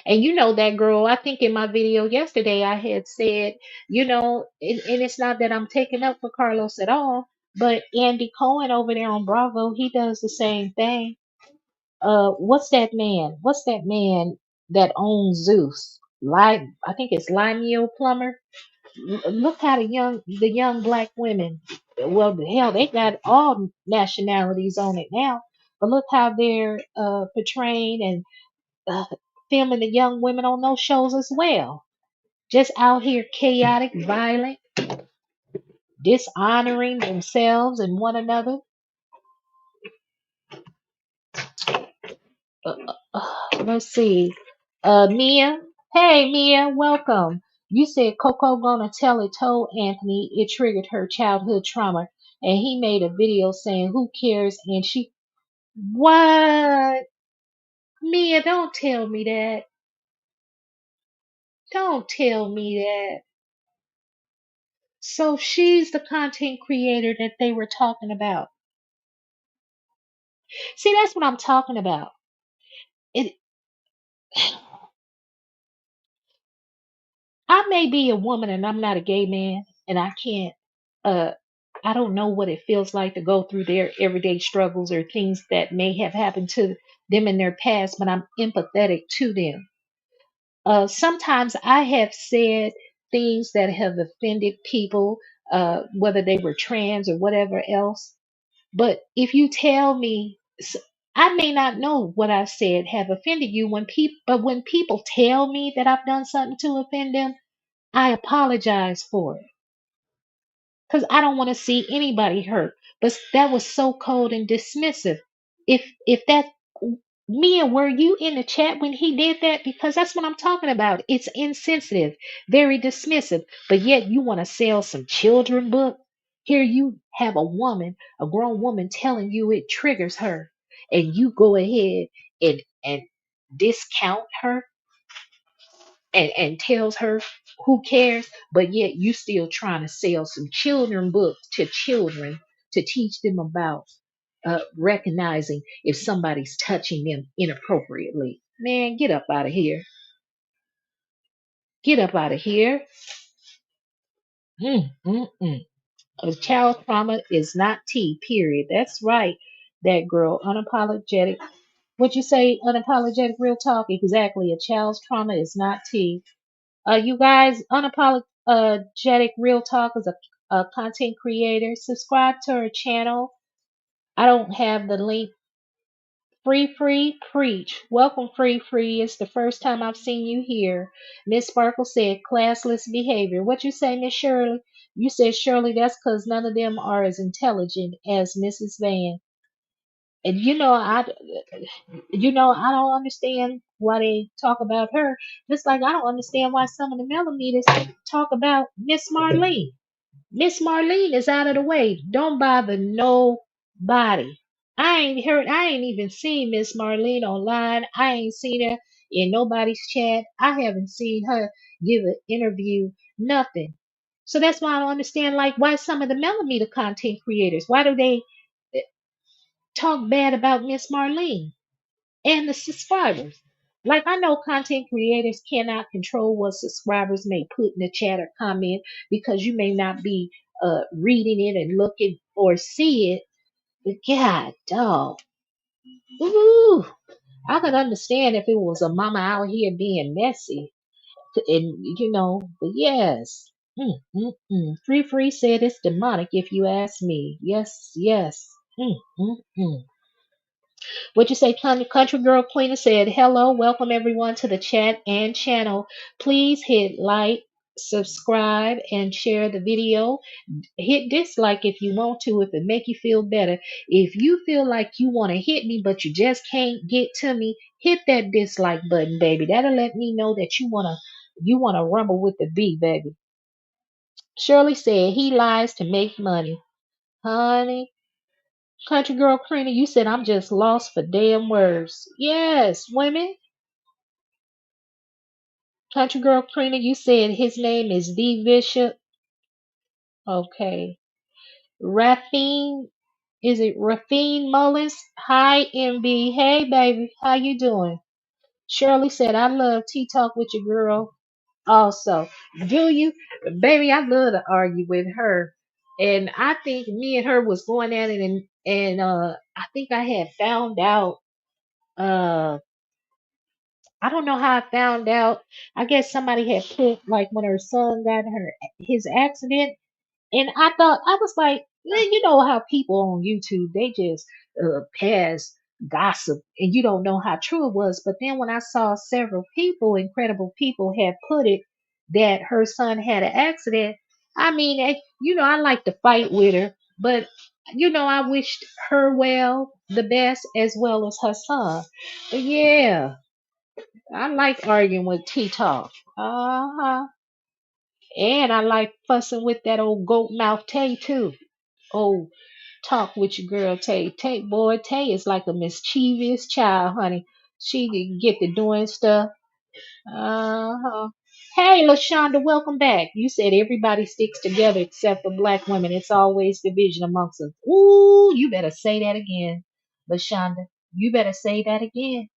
Speaker 1: And you know that girl, I think in my video yesterday I had said, and it's not that I'm taking up for Carlos at all, but Andy Cohen over there on Bravo, he does the same thing. What's that man? What's that man that owns Zeus? I think it's Limeo Plumber. Look how the young black women, well, the hell, they got all nationalities on it now. But look how they're portraying and uh, filming the young women on those shows as well. Just out here chaotic, violent, dishonoring themselves and one another. Let's see. Mia. Hey, Mia, welcome. You said Coco gonna tell it told Anthony it triggered her childhood trauma, and he made a video saying who cares, and she. What? Mia, don't tell me that. Don't tell me that. So she's the content creator that they were talking about. See, that's what I'm talking about. It. I may be a woman and I'm not a gay man, and I can't. Uh, I don't know what it feels like to go through their everyday struggles or things that may have happened to them in their past, but I'm empathetic to them. Sometimes I have said things that have offended people, whether they were trans or whatever else. But if you tell me, I may not know what I said have offended you but when people tell me that I've done something to offend them, I apologize for it because I don't want to see anybody hurt. But that was so cold and dismissive. If that Mia, were you in the chat when he did that? Because that's what I'm talking about. It's insensitive, very dismissive, but yet you want to sell some children book. Here you have a grown woman telling you it triggers her, and you go ahead and discount her and tells her who cares, but yet you still trying to sell some children books to children to teach them about recognizing if somebody's touching them inappropriately. Man, get up out of here. Get up out of here. Mm, mm, mm. A child trauma is not tea, period. That's right. That girl, unapologetic. What you say, unapologetic real talk? Exactly. A child's trauma is not tea. You guys, unapologetic real talk is a content creator. Subscribe to her channel. I don't have the link. Free preach. Welcome, free. It's the first time I've seen you here. Miss Sparkle said classless behavior. What you say, Miss Shirley? You said Shirley. That's because none of them are as intelligent as Mrs. Van. And I don't understand why they talk about her. Just like I don't understand why some of the millimeters talk about Miss Marlene. Miss Marlene is out of the way. Don't bother nobody. I ain't even seen Miss Marlene online. I ain't seen her in nobody's chat. I haven't seen her give an interview, nothing. So that's why I don't understand, like, why some of the millimeter content creators, why do they talk bad about Miss Marlene and the subscribers? Like, I know content creators cannot control what subscribers may put in the chat or comment because you may not be reading it and looking or see it. But God, dog. Ooh, I could understand if it was a mama out here being messy. And, but yes. Free said it's demonic if you ask me. Yes. Mm, mm, mm. What you say, Country Girl Queen said, hello, welcome everyone to the chat and channel. Please hit like, subscribe, and share the video. Hit dislike if you want to, if it make you feel better. If you feel like you want to hit me, but you just can't get to me, hit that dislike button, baby. That'll let me know that you wanna rumble with the bee, baby. Shirley said he lies to make money. Honey, country girl Karina, you said I'm just lost for damn words. Yes, women. Country girl Karina, you said his name is D Bishop. Okay. Rafine, is it Rafine Mullins? Hi, MB. Hey, baby. How you doing? Shirley said, I love tea talk with your girl. Also, do you? Baby, I love to argue with her. And I think me and her was going at it, and I think I had found out, uh I don't know how I found out. I guess somebody had put, like, when her son got in his accident, and I thought, I was like, "Man, you know how people on YouTube, they just pass gossip and you don't know how true it was." But then when I saw several people, incredible people, had put it that her son had an accident, I mean, I like to fight with her, but I wished her well, the best, as well as her son. But yeah, I like arguing with T-Talk. Uh-huh. And I like fussing with that old goat mouth Tay too. Oh, talk with your girl Tay. Tay, boy, Tay is like a mischievous child, honey. She can get to doing stuff. Uh-huh. Hey, LaShonda, welcome back. You said everybody sticks together except for black women. It's always division amongst us. Ooh, you better say that again, LaShonda. You better say that again.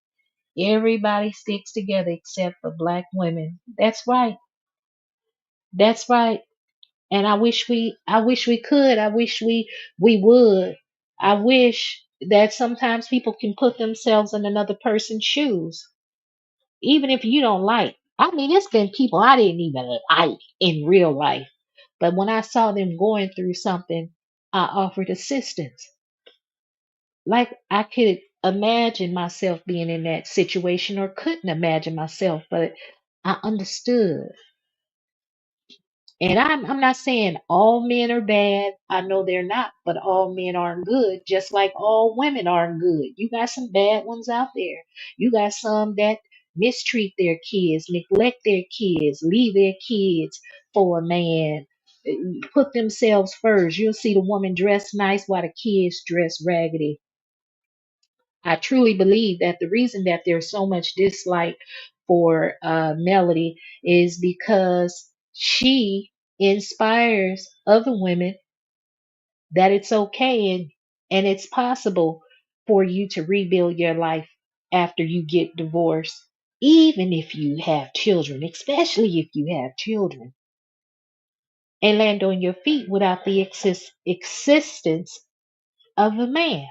Speaker 1: Everybody sticks together except for black women. That's right. That's right. And I wish we could. I wish we would. I wish that sometimes people can put themselves in another person's shoes, even if you don't like. I mean, it's been people I didn't even like in real life, but when I saw them going through something, I offered assistance. Like I could imagine myself being in that situation, or couldn't imagine myself, but I understood. And I'm not saying all men are bad. I know they're not, but all men aren't good, just like all women aren't good. You got some bad ones out there. You got some that mistreat their kids, neglect their kids, leave their kids for a man, put themselves first. You'll see the woman dressed nice while the kids dress raggedy. I truly believe that the reason that there's so much dislike for Melody is because she inspires other women that it's okay and it's possible for you to rebuild your life after you get divorced, even if you have children, especially if you have children, and land on your feet without the existence of a man.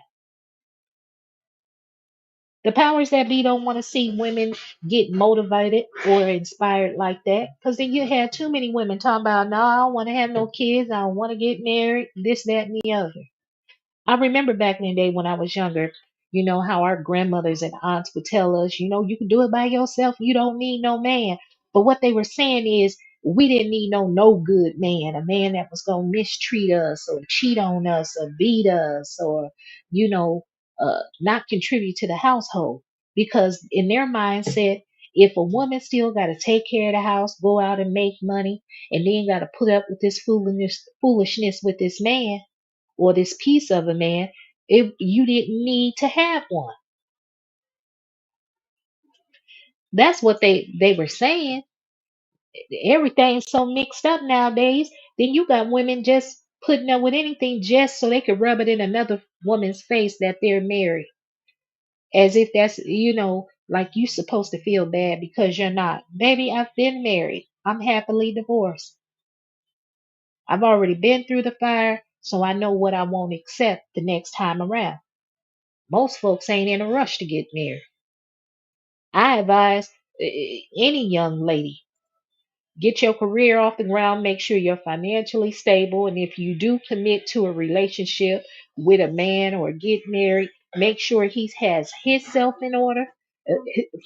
Speaker 1: The powers that be don't want to see women get motivated or inspired like that. Because then you have too many women talking about, no, I don't want to have no kids. I don't want to get married, this, that, and the other. I remember back in the day when I was younger, how our grandmothers and aunts would tell us, you can do it by yourself. You don't need no man. But what they were saying is, we didn't need no good man, a man that was going to mistreat us or cheat on us or beat us or, not contribute to the household. Because in their mindset, if a woman still got to take care of the house, go out and make money, and then got to put up with this foolishness with this man, or this piece of a man, if you didn't need to have one. That's what they were saying. Everything's so mixed up nowadays. Then you got women just putting up with anything just so they could rub it in another woman's face that they're married, as if that's like you supposed to feel bad because you're not. Baby, I've been married. I'm happily divorced. I've already been through the fire, so I know what I won't accept the next time around. Most folks ain't in a rush to get married. I advise any young lady, get your career off the ground, make sure you're financially stable, and if you do commit to a relationship with a man or get married, make sure he has himself in order.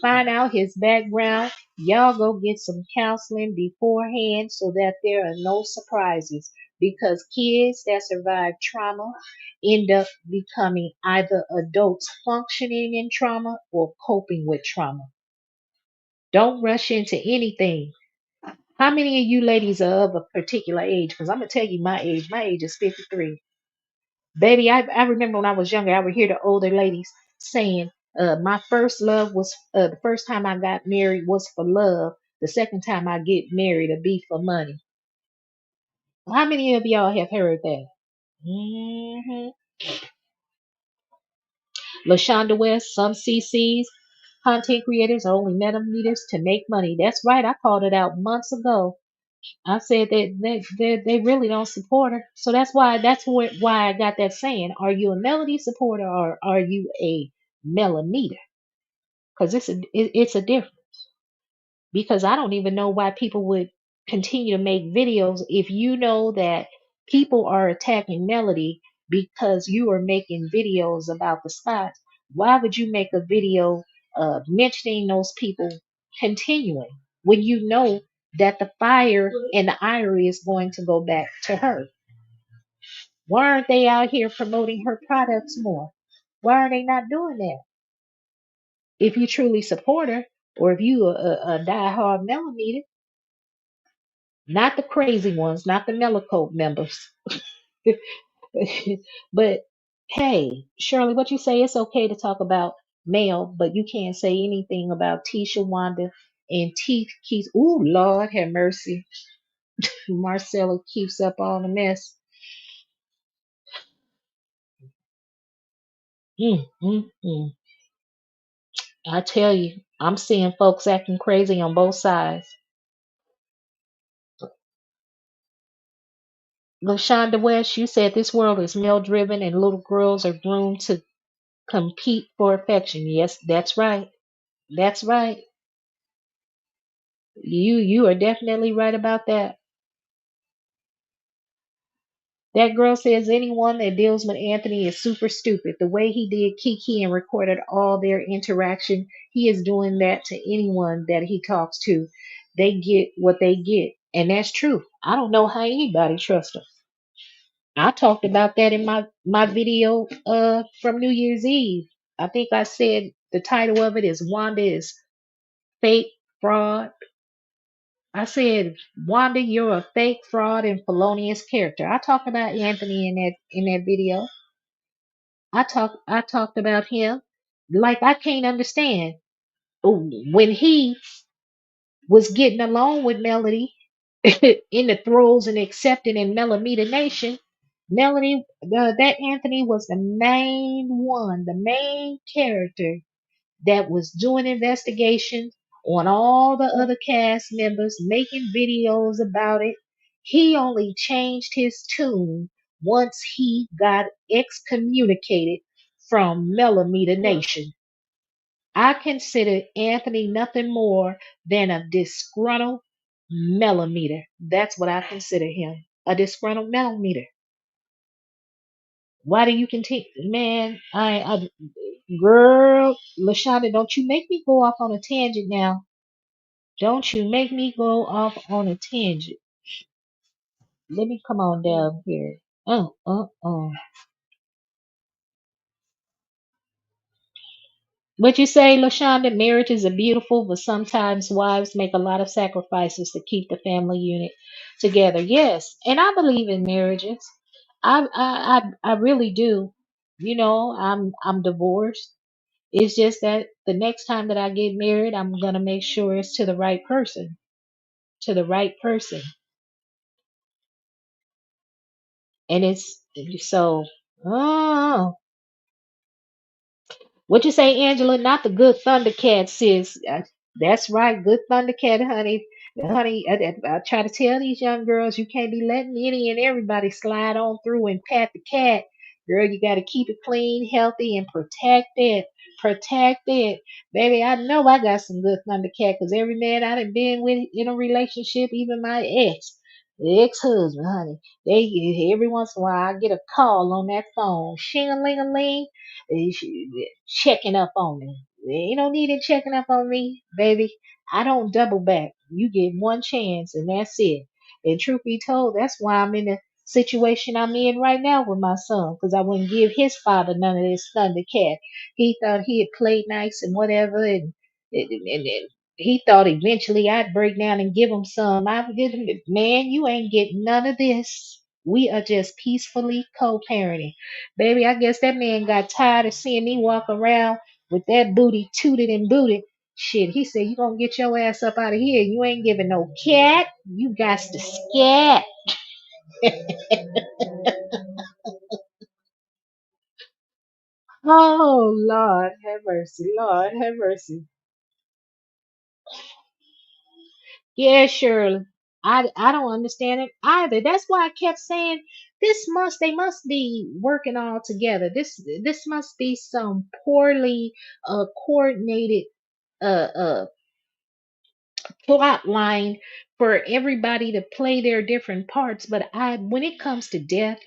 Speaker 1: Find out his background. Y'all go get some counseling beforehand so that there are no surprises. Because kids that survive trauma end up becoming either adults functioning in trauma or coping with trauma. Don't rush into anything. How many of you ladies are of a particular age? Because I'm going to tell you my age. My age is 53. Baby, I remember when I was younger, I would hear the older ladies saying, my first love was, the first time I got married was for love. The second time I get married will be for money. How many of y'all have heard that? Mm-hmm. LaShonda West, some CCs, content creators are only metamimeters to make money. That's right. I called it out months ago. I said that they really don't support her. So why I got that saying. Are you a melody supporter or are you a millimeter? Because it's a difference. Because I don't even know why people would continue to make videos if you know that people are attacking Melody because you are making videos about the Scots. Why would you make a video mentioning those people continuing when you know that the fire and the iron is going to go back to her? Why aren't they out here promoting her products more? Why are they not doing that? If you truly support her, or if you a diehard millimeter, not the crazy ones, not the Melo members. But hey, Shirley, what you say? It's okay to talk about male, but you can't say anything about Tisha, Wanda, and Teeth keeps. Ooh, Lord have mercy. Marcella keeps up all the mess. Mm, mm, mm. I tell you, I'm seeing folks acting crazy on both sides. LaShonda West, you said this world is male driven and little girls are groomed to compete for affection. Yes, that's right. That's right. You are definitely right about that. That girl says anyone that deals with Anthony is super stupid. The way he did Kiki and recorded all their interaction, he is doing that to anyone that he talks to. They get what they get. And that's true. I don't know how anybody trusts him. I talked about that in my video from New Year's Eve. I think I said the title of it is Wanda is fake fraud. I said, Wanda, you're a fake fraud and felonious character. I talked about Anthony in that video. I talked about him. Like I can't understand. When he was getting along with Melody in the throes and accepting in Melamita Nation, Melody that Anthony was the main one, the main character that was doing investigations on all the other cast members, making videos about it. He only changed his tune once he got excommunicated from Millimeter Nation. I consider Anthony nothing more than a disgruntled millimeter. That's what I consider him. A disgruntled millimeter. Why do you continue? Man, girl, Lashonda, don't you make me go off on a tangent now. Don't you make me go off on a tangent. Let me come on down here. Uh. What you say, Lashonda? Marriage is a beautiful, but sometimes wives make a lot of sacrifices to keep the family unit together. Yes, and I believe in marriages. I really do. You know, I'm divorced. It's just that the next time that I get married, I'm gonna make sure it's to the right person. To the right person. And it's so oh, what you say, Angela? Not the good Thundercat, sis. That's right, good Thundercat, honey. Honey, I try to tell these young girls you can't be letting any and everybody slide on through and pat the cat. Girl, you got to keep it clean, healthy, and protect it. Protect it. Baby, I know I got some good Thundercat because every man I done been with in a relationship, even my ex-husband, honey, they every once in a while I get a call on that phone. Shing-a-ling-a-ling, checking up on me. You don't need it checking up on me, baby. I don't double back. You get one chance and that's it. And truth be told, that's why I'm in the situation I'm in right now with my son, because I wouldn't give his father none of this Thundercat. He thought he'd play nice and whatever, and he thought eventually I'd break down and give him some. I would give him, man, you ain't getting none of this. We are just peacefully co-parenting. Baby, I guess that man got tired of seeing me walk around with that booty tooted and booted. Shit, he said, you gonna get your ass up out of here. You ain't giving no cat. You got to scat. Oh, Lord, have mercy. Lord, have mercy. Yeah, Shirley. I don't understand it either. That's why I kept saying they must be working all together. This must be some poorly coordinated uh plot line for everybody to play their different parts. But I when it comes to death,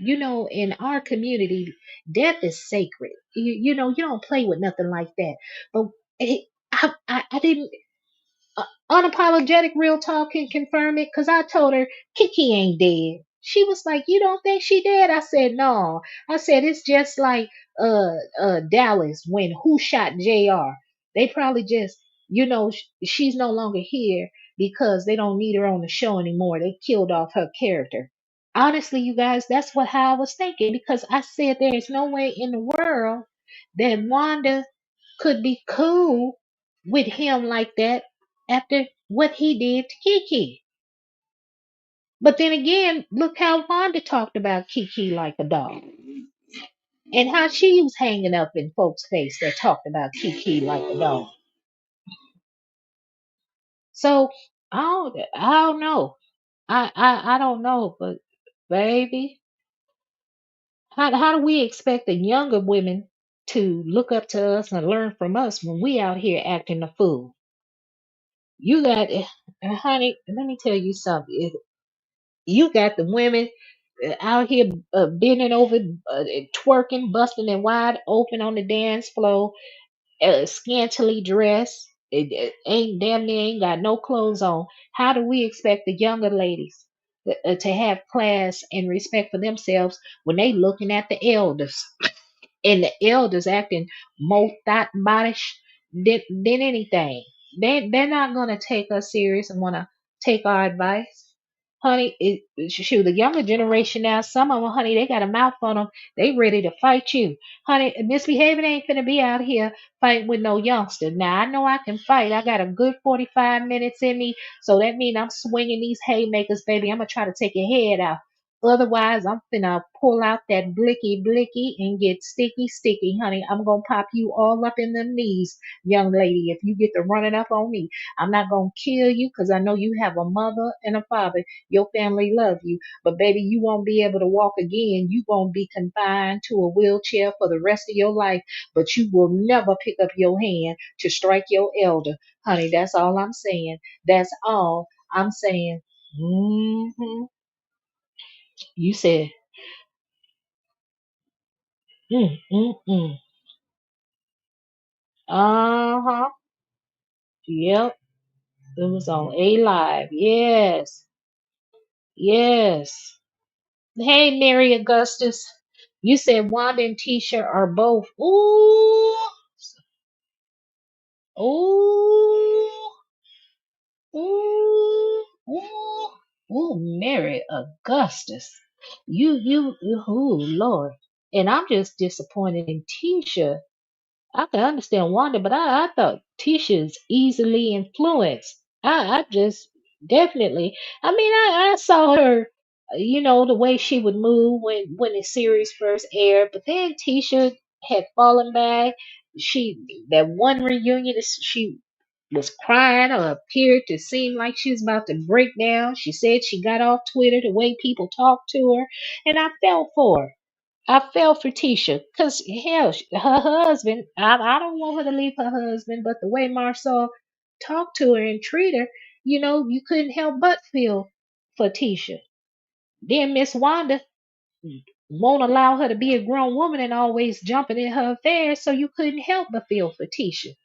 Speaker 1: in our community, death is sacred. You don't play with nothing like that. But I didn't unapologetic real talk can confirm it because I told her Kiki ain't dead. She was like, "You don't think she dead?" I said, "No." I said it's just like Dallas when who shot JR. They probably just she's no longer here because they don't need her on the show anymore. They killed off her character. Honestly, you guys, that's how I was thinking because I said there is no way in the world that Wanda could be cool with him like that after what he did to Kiki. But then again, look how Wanda talked about Kiki like a dog. And how she was hanging up in folks' face that talked about Kiki like a dog. So I don't know. I don't know, but baby, how do we expect the younger women to look up to us and learn from us when we out here acting a fool? You got, honey, let me tell you something. You got the women out here bending over, twerking, busting it wide open on the dance floor, scantily dressed. It ain't damn near ain't got no clothes on. How do we expect the younger ladies to have class and respect for themselves when they looking at the elders? And the elders acting more thought modish than anything. They're not gonna take us serious and wanna take our advice. Honey, shoot, the younger generation now, some of them, honey, they got a mouth on them. They ready to fight you. Honey, misbehaving ain't finna be out here fighting with no youngster. Now, I know I can fight. I got a good 45 minutes in me. So that means I'm swinging these haymakers, baby. I'm gonna try to take your head out. Otherwise, I'm finna pull out that blicky blicky and get sticky sticky, honey. I'm gonna pop you all up in them knees, young lady, if you get to running up on me. I'm not gonna kill you because I know you have a mother and a father. Your family love you. But baby, you won't be able to walk again. You gonna be confined to a wheelchair for the rest of your life. But you will never pick up your hand to strike your elder. Honey, that's all I'm saying. That's all I'm saying. You said, mm, mm, mm. Uh-huh. Yep. It was on A Live. Yes. Yes. Hey, Mary Augustus. You said Wanda and Tisha are both. Ooh. Ooh. Ooh. Ooh. Ooh, Mary Augustus. Ooh, Lord. And I'm just disappointed in Tisha. I can understand Wanda, but I thought Tisha's easily influenced. I just definitely. I mean, I saw her, the way she would move when the series first aired, but then Tisha had fallen back. She that one reunion, she was crying or appeared to seem like she was about to break down. She said she got off Twitter the way people talked to her, and I felt for her. I fell for Tisha because hell, her husband. I don't want her to leave her husband, but the way Marcel talked to her and treat her, you couldn't help but feel for Tisha. Then Miss Wanda won't allow her to be a grown woman and always jumping in her affairs, so you couldn't help but feel for Tisha.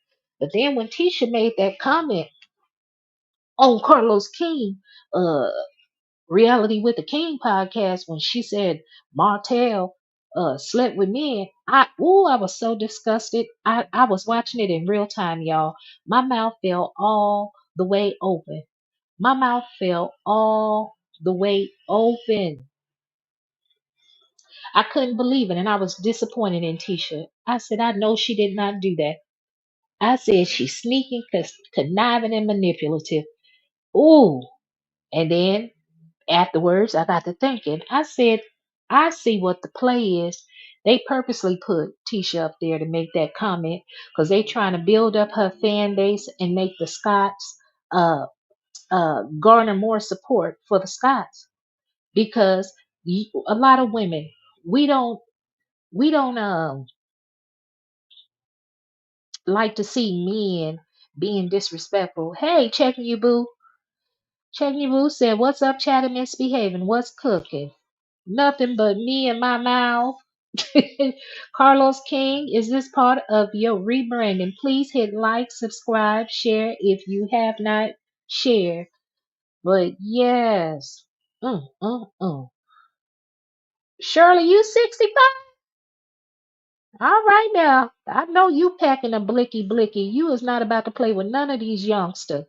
Speaker 1: But then when Tisha made that comment on Carlos King, uh, Reality with the King podcast when she said Martell slept with men. I was so disgusted. I was watching it in real time, y'all. My mouth fell all the way open. My mouth fell all the way open. I couldn't believe it, and I was disappointed in Tisha. I said, I know she did not do that. I said, she's sneaking, conniving, and manipulative. Ooh. And then afterwards, I got to thinking. I said, I see what the play is. They purposely put Tisha up there to make that comment because they trying to build up her fan base and make the Scots uh, garner more support for the Scots because a lot of women we don't like to see men being disrespectful. Hey, checking you boo. Checking you boo said, "What's up, chatting misbehaving? What's cooking? Nothing but me and my mouth." Carlos King, is this part of your rebranding? Please hit like, subscribe, share if you have not shared. But yes. Mm, mm, mm. Shirley, you 65? All right now. I know you packing a blicky blicky. You is not about to play with none of these youngsters.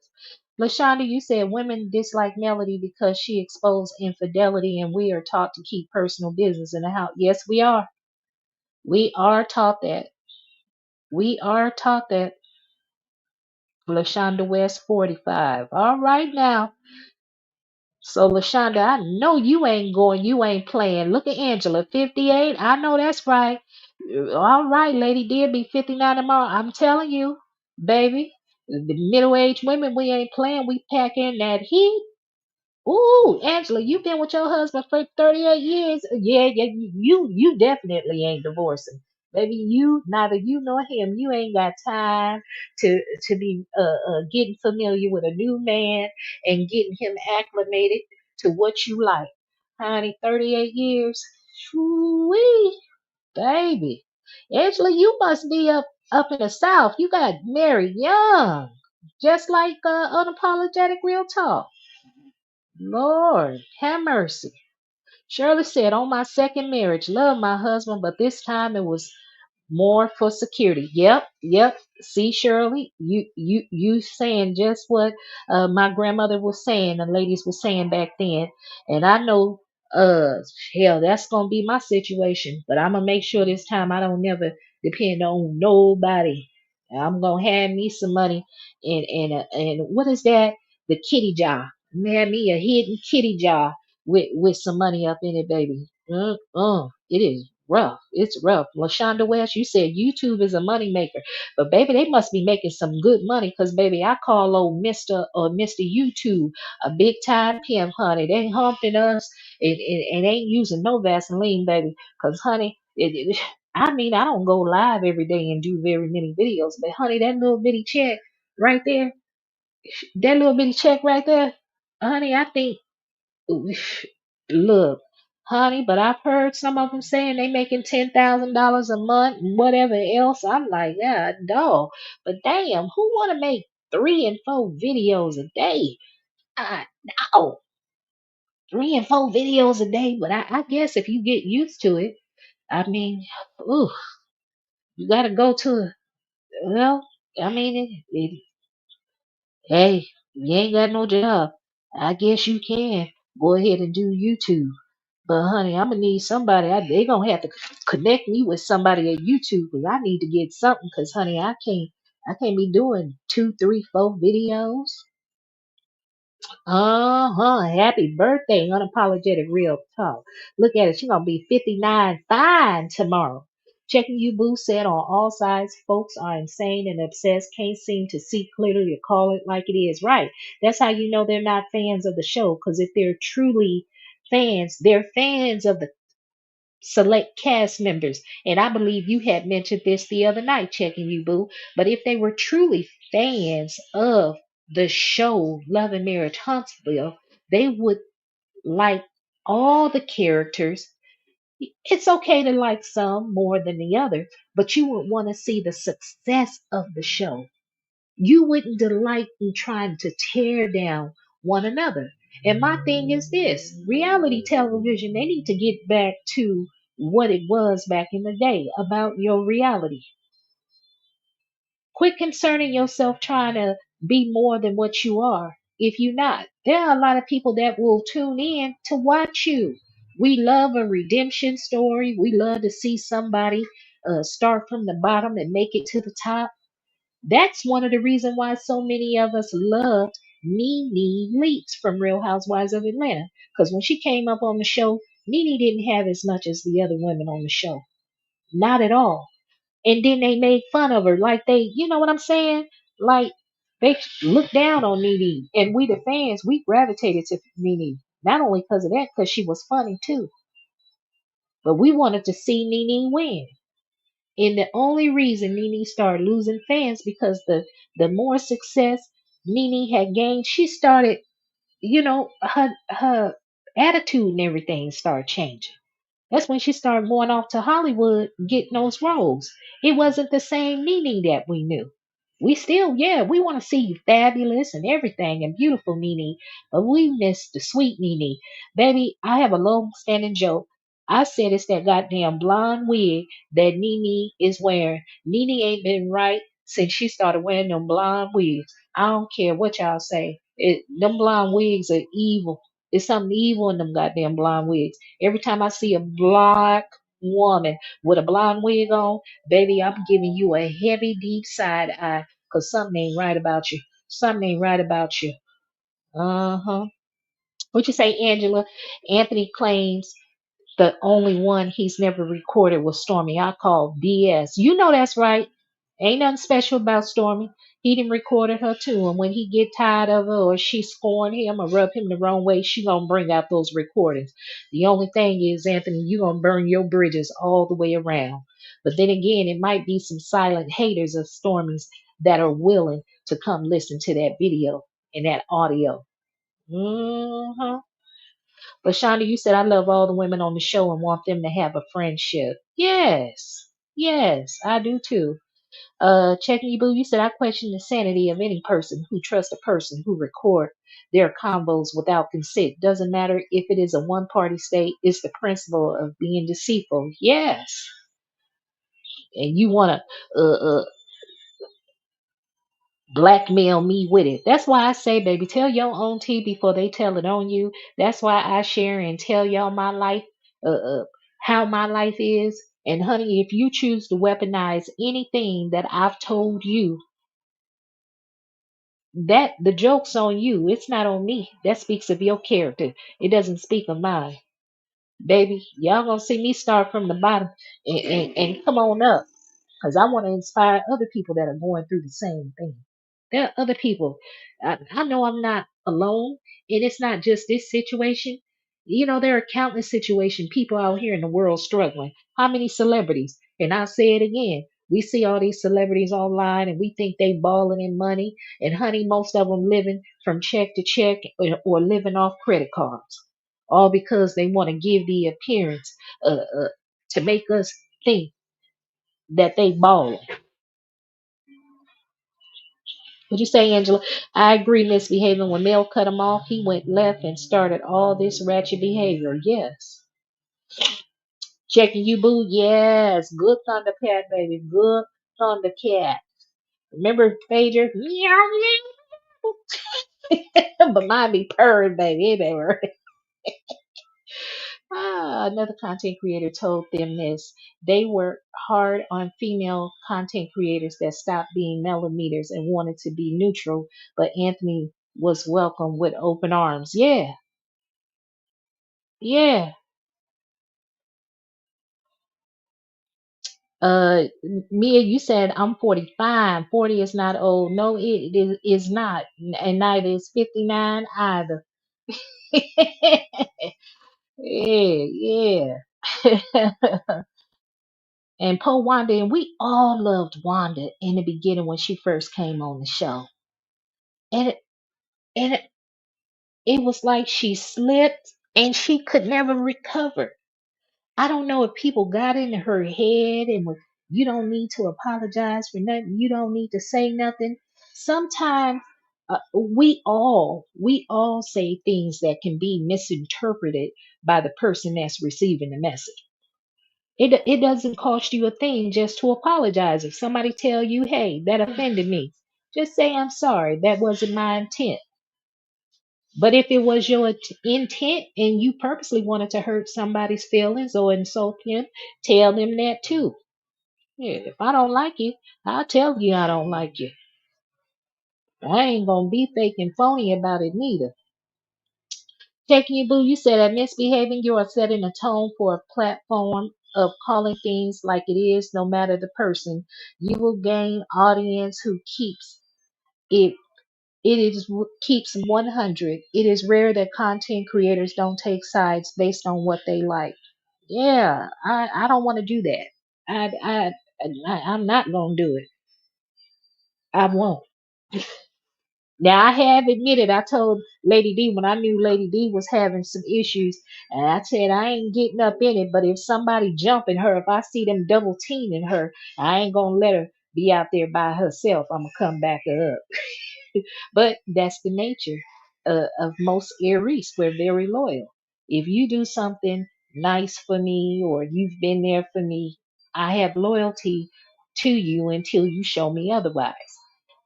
Speaker 1: LaShonda, you said women dislike Melody because she exposed infidelity and we are taught to keep personal business in the house. Yes, we are. We are taught that. We are taught that. LaShonda West 45. All right now. So LaShonda, I know you ain't going, you ain't playing. Look at Angela, 58. I know that's right. All right, Lady did be 59 tomorrow. I'm telling you, baby, the middle-aged women, we ain't playing. We pack in that heat. Ooh, Angela, you've been with your husband for 38 years. Yeah, yeah, you definitely ain't divorcing. Baby, you neither you nor him. You ain't got time to be getting familiar with a new man and getting him acclimated to what you like. Honey, 38 years. Wee, baby. Angela, you must be up in the South. You got married young. Just like unapologetic real talk. Lord, have mercy. Shirley said, on my second marriage, love my husband, but this time it was more for security. Yep, yep. See, Shirley, you saying just what my grandmother was saying, the ladies were saying back then. And I know uh hell, that's gonna be my situation. But I'm gonna make sure this time I don't never depend on nobody. I'm gonna have me some money and what is that? The kitty jar. Have me a hidden kitty jar with some money up in it, baby. It is rough. It's rough. LaShonda West, you said YouTube is a money maker, but baby, they must be making some good money because baby, I call old Mister YouTube a big time pimp, honey. They humping us and ain't using no Vaseline, baby, because honey, I mean, I don't go live every day and do very many videos, but honey, that little bitty check right there, that little bitty check right there, honey, I think. Look, honey, but I've heard some of them saying they making $10,000 a month and whatever else. I'm like, yeah, dog. But damn, who want to make 3 and 4 videos a day? I no, 3 and 4 videos a day. But I guess if you get used to it, I mean, ooh, you gotta go to. Well, I mean, hey, you ain't got no job. I guess you can go ahead and do YouTube. But honey, I'm gonna need somebody. They gonna have to connect me with somebody at YouTube because I need to get something. Cause honey, I can't be doing 2, 3, 4 videos. Happy birthday, unapologetic real talk. Look at it. She gonna be 59 fine tomorrow. Checking you, Boo said on all sides, folks are insane and obsessed. Can't seem to see clearly to call it like it is. Right. That's how you know they're not fans of the show. Because if they're truly fans, they're fans of the select cast members. And I believe you had mentioned this the other night, checking you, Boo. But if they were truly fans of the show Love and Marriage Huntsville, they would like all the characters. It's okay to like some more than the other, but you would want to see the success of the show. You wouldn't delight in trying to tear down one another. And my thing is this reality television, they need to get back to what it was back in the day about your reality. Quit concerning yourself trying to be more than what you are if you're not. There are a lot of people that will tune in to watch you. We love a redemption story. We love to see somebody start from the bottom and make it to the top. That's one of the reasons why so many of us loved Nene Leakes from Real Housewives of Atlanta. Because when she came up on the show, Nene didn't have as much as the other women on the show. Not at all. And then they made fun of her. Like you know what I'm saying? Like they looked down on Nene. And we, the fans, we gravitated to Nene. Not only because of that, because she was funny too. But we wanted to see Nene win. And the only reason Nene started losing fans because the more success Nene had gained, she started, her attitude and everything started changing. That's when she started going off to Hollywood getting those roles. It wasn't the same Nene that we knew. We still, yeah, we want to see you fabulous and everything and beautiful Nene, but we miss the sweet Nene. Baby, I have a long standing joke. I said it's that goddamn blonde wig that Nene is wearing. Nene ain't been right since she started wearing them blonde wigs. I don't care what y'all say. Them blonde wigs are evil. There's something evil in them goddamn blonde wigs. Every time I see a black woman with a blonde wig on, baby, I'm giving you a heavy, deep side eye because something ain't right about you. Something ain't right about you. Uh huh. What you say, Angela? Anthony claims the only one he's never recorded was Stormy. I call BS. You know that's right. Ain't nothing special about Stormy. He done recorded her too, and when he get tired of her or she scorn him or rub him the wrong way, she gonna bring out those recordings. The only thing is, Anthony, you gonna burn your bridges all the way around. But then again, it might be some silent haters of Stormy's that are willing to come listen to that video and that audio. Hmm. But Shonda, you said I love all the women on the show and want them to have a friendship. Yes. Yes, I do too. Checking you boo, you said I question the sanity of any person who trusts a person who record their combos without consent. Doesn't matter if it is a one party state, it's the principle of being deceitful. Yes. And you wanna blackmail me with it. That's why I say, baby, tell your own tea before they tell it on you. That's why I share and tell y'all my life, how my life is. And honey, if you choose to weaponize anything that I've told you, that the joke's on you. It's not on me. That speaks of your character. It doesn't speak of mine. Baby, y'all gonna see me start from the bottom and come on up. Because I want to inspire other people that are going through the same thing. There are other people. I know I'm not alone, and it's not just this situation. You know, there are countless situations, people out here in the world struggling. How many celebrities? And I'll say it again. We see all these celebrities online and we think they balling in money. And honey, most of them living from check to check or living off credit cards. All because they want to give the appearance to make us think that they balling. Would you say, Angela? I agree, misbehaving. When Mel cut him off, he went left and started all this ratchet behavior. Yes. Checking you, boo. Yes. Good Thundercat, baby. Good Thundercat. Remember Phaedra? Meow, meow. But mine be purring, baby. It ain't worth. Another content creator told them this. They were hard on female content creators that stopped being millimeters and wanted to be neutral, but Anthony was welcomed with open arms. Yeah, yeah. Mia, you said I'm 45. 40 is not old. No, is not. And neither is 59 either. Yeah, yeah. And poor Wanda, and we all loved Wanda in the beginning when she first came on the show. And it was like she slipped and she could never recover. I don't know if people got into her head and was, you don't need to apologize for nothing. You don't need to say nothing. Sometimes we all say things that can be misinterpreted by the person that's receiving the message. It doesn't cost you a thing just to apologize. If somebody tell you, hey, that offended me, just say I'm sorry. That wasn't my intent. But if it was your intent and you purposely wanted to hurt somebody's feelings or insult them, tell them that too. Yeah, if I don't like you, I'll tell you I don't like you. I ain't gonna be fake and phony about it neither. Taking you, boo, you said that misbehaving, you are setting a tone for a platform of calling things like it is, no matter the person. You will gain audience who it. Keeps 100. It is rare that content creators don't take sides based on what they like. Yeah, I don't want to do that. I I I'm not gonna do it. I won't. Now I have admitted I told Lady D when I knew Lady D was having some issues, and I said I ain't getting up in it. But if somebody jumping her, if I see them double teaming her, I ain't gonna let her be out there by herself. I'm gonna come back her up. But that's the nature of most Aries. We're very loyal. If you do something nice for me or you've been there for me, I have loyalty to you until you show me otherwise.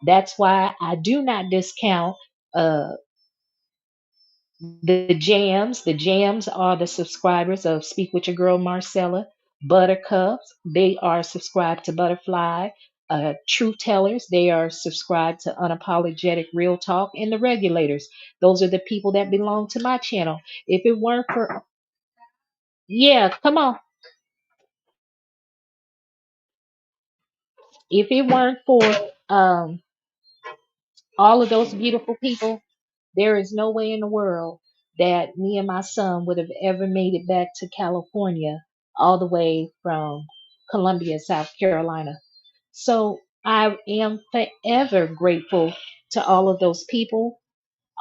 Speaker 1: That's why I do not discount uh, the jams. The jams are the subscribers of Speak with Your Girl Marcella. Buttercups, they are subscribed to Butterfly. Truth Tellers, they are subscribed to Unapologetic Real Talk. And the Regulators, those are the people that belong to my channel. If it weren't for, yeah, come on. If it weren't for um, all of those beautiful people, there is no way in the world that me and my son would have ever made it back to California, all the way from Columbia, South Carolina. So I am forever grateful to all of those people.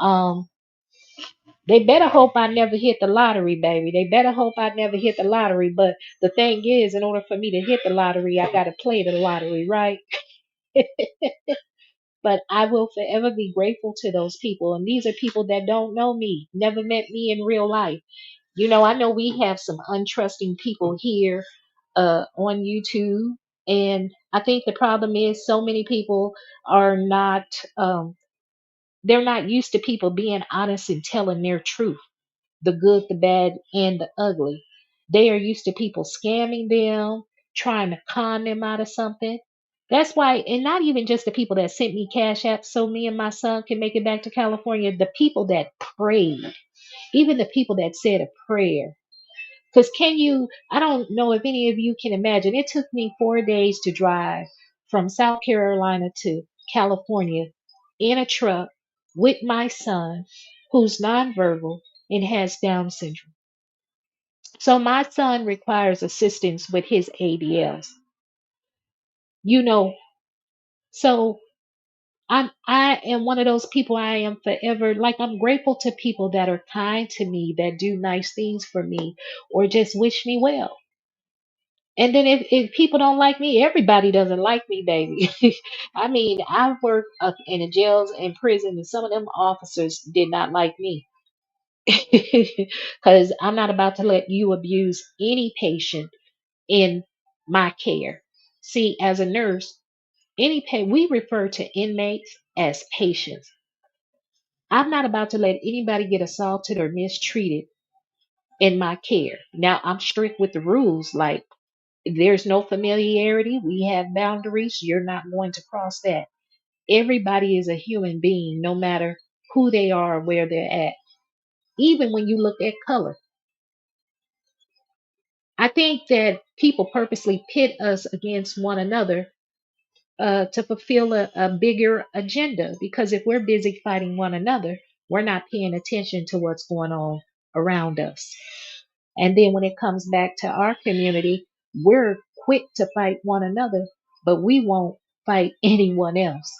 Speaker 1: Um, they better hope I never hit the lottery, baby. They better hope I never hit the lottery. But the thing is, in order for me to hit the lottery, I got to play the lottery, right? But I will forever be grateful to those people. And these are people that don't know me, never met me in real life. I know we have some untrusting people here on YouTube. And I think the problem is so many people are not, they're not used to people being honest and telling their truth, the good, the bad, and the ugly. They are used to people scamming them, trying to con them out of something. That's why, and not even just the people that sent me cash apps so me and my son can make it back to California, the people that prayed, even the people that said a prayer. Because I don't know if any of you can imagine, it took me 4 days to drive from South Carolina to California in a truck with my son, who's nonverbal and has Down syndrome. So my son requires assistance with his ADLs. You know, so I am one of those people. I am forever, like, I'm grateful to people that are kind to me, that do nice things for me, or just wish me well. And then if people don't like me, everybody doesn't like me, baby. I mean, I work in the jails and prison, and some of them officers did not like me. Because I'm not about to let you abuse any patient in my care. See, as a nurse, we refer to inmates as patients. I'm not about to let anybody get assaulted or mistreated in my care. Now, I'm strict with the rules, like, there's no familiarity. We have boundaries. You're not going to cross that. Everybody is a human being, no matter who they are or where they're at. Even when you look at color, I think that people purposely pit us against one another to fulfill a bigger agenda. Because if we're busy fighting one another, we're not paying attention to what's going on around us. And then when it comes back to our community, we're quick to fight one another, but we won't fight anyone else.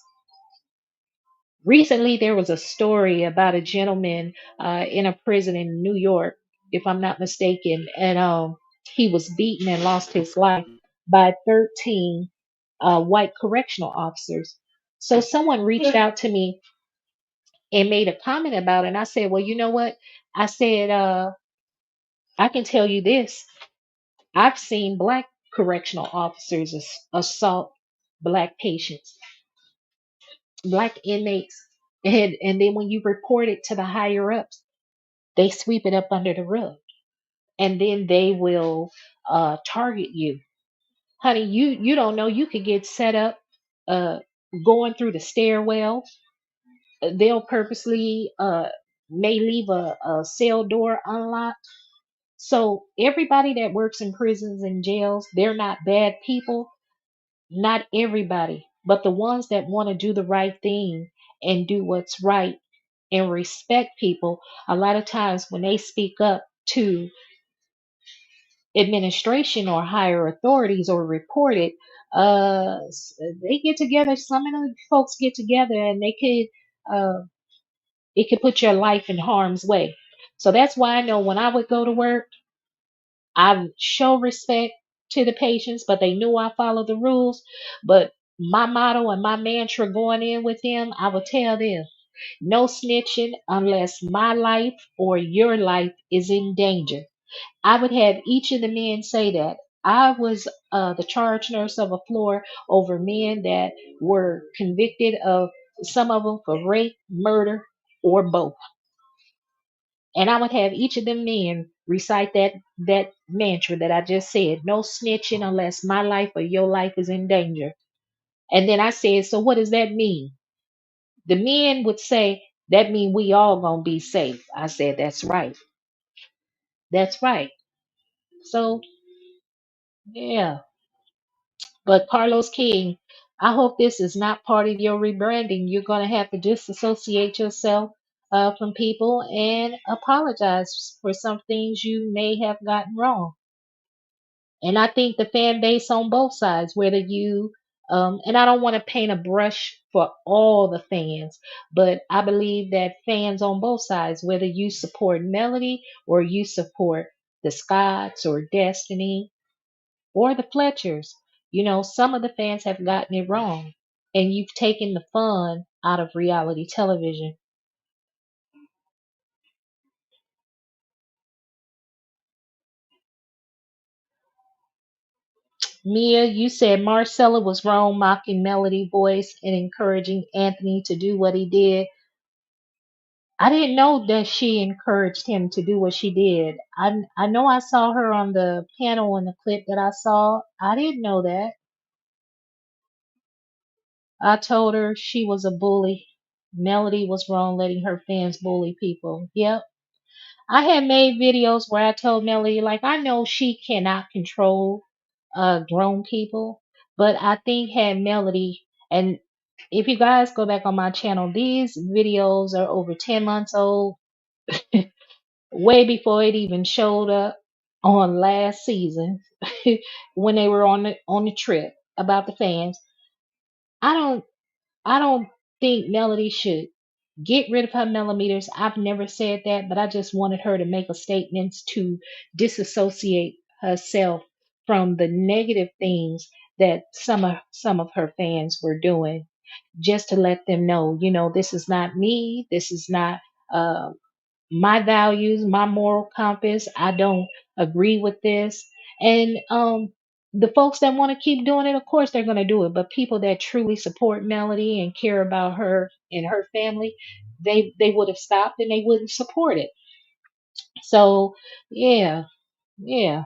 Speaker 1: Recently, there was a story about a gentleman in a prison in New York, if I'm not mistaken, and he was beaten and lost his life by 13 white correctional officers. So someone reached out to me and made a comment about it, and I said, well, you know what? I said, I can tell you this. I've seen black correctional officers assault black patients, black inmates. And then when you report it to the higher ups, they sweep it up under the rug, and then they will target you. Honey, you don't know, you could get set up uh going through the stairwell. They'll purposely may leave a cell door unlocked. So everybody that works in prisons and jails, they're not bad people. Not everybody, but the ones that want to do the right thing and do what's right and respect people, a lot of times when they speak up to administration or higher authorities or report it, they get together. Some of the folks get together and they could, it could put your life in harm's way. So that's why I know when I would go to work, I show respect to the patients, but they knew I followed the rules. But my motto and my mantra going in with them, I would tell them, no snitching unless my life or your life is in danger. I would have each of the men say that. I was the charge nurse of a floor over men that were convicted of, some of them for rape, murder, or both. And I would have each of them men recite that mantra that I just said, no snitching unless my life or your life is in danger. And then I said, so what does that mean? The men would say, that mean we all gonna be safe. I said, that's right. That's right. So yeah. But Carlos King, I hope this is not part of your rebranding. You're gonna have to disassociate yourself from people and apologize for some things you may have gotten wrong. And I think the fan base on both sides, whether you, and I don't want to paint a brush for all the fans, but I believe that fans on both sides, whether you support Melody or you support the Scotts or Destiny or the Fletchers, some of the fans have gotten it wrong. And you've taken the fun out of reality television. Mia, you said Marcella was wrong mocking Melody voice and encouraging Anthony to do what he did. I didn't know that she encouraged him to do what she did. I know I saw her on the panel in the clip that I saw. I didn't know that. I told her she was a bully. Melody was wrong letting her fans bully people. Yep. I had made videos where I told Melody, like, I know she cannot control grown people, but I think had Melody, and if you guys go back on my channel, these videos are over 10 months old, way before it even showed up on last season when they were on the trip about the fans. I don't I don't think Melody should get rid of her millimeters. I've never said that, but I just wanted her to make a statement to disassociate herself from the negative things that some of her fans were doing, just to let them know, this is not me. This is not uh, my values, my moral compass. I don't agree with this. And the folks that want to keep doing it, of course they're going to do it. But people that truly support Melody and care about her and her family, they would have stopped and they wouldn't support it. So yeah, yeah.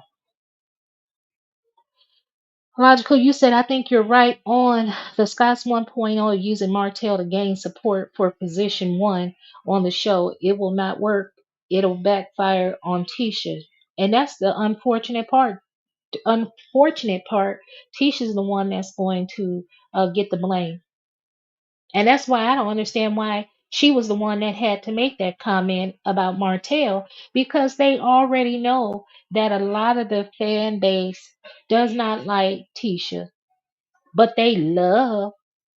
Speaker 1: Logical, you said, I think you're right on the Scots 1.0 using Martell to gain support for position one on the show. It will not work. It'll backfire on Tisha. And that's the unfortunate part. The unfortunate part, Tisha's the one that's going to get the blame. And that's why I don't understand why she was the one that had to make that comment about Martell, because they already know that a lot of the fan base does not like Tisha, but they love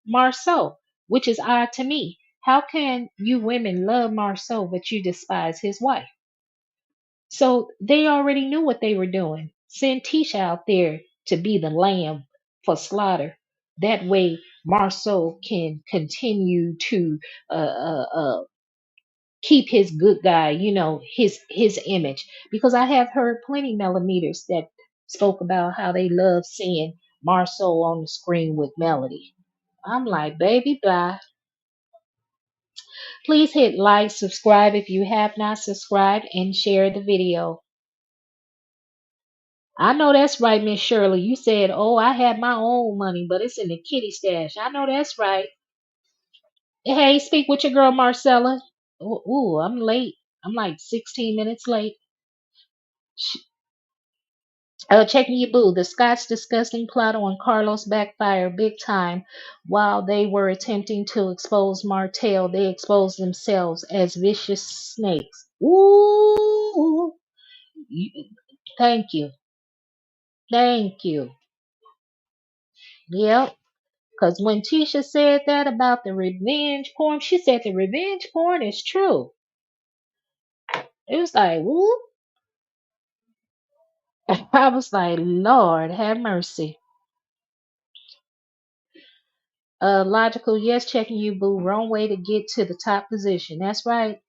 Speaker 1: Marceau, which is odd to me. How can you women love Marceau but you despise his wife? So they already knew what they were doing. Send Tisha out there to be the lamb for slaughter. That way, Marceau can continue to uh, uh, uh, keep his good guy, his image. Because I have heard plenty millimeters that spoke about how they love seeing Marceau on the screen with Melody. I'm like, baby, bye. Please hit like, subscribe if you have not subscribed, and share the video. I know that's right, Miss Shirley. You said, oh, I had my own money, but it's in the kitty stash. I know that's right. Hey, speak with your girl, Marcella. Ooh, I'm late. I'm like 16 minutes late. Checking you, boo. The Scots' disgusting plot on Carlos backfired big time. While they were attempting to expose Martell, they exposed themselves as vicious snakes. Ooh, you- thank you, thank you. Yep. Because when Tisha said that about the revenge porn, she said the revenge porn is true. It was like, woo. I was like, Lord, have mercy. Logical, yes, checking you, boo. Wrong way to get to the top position. That's right.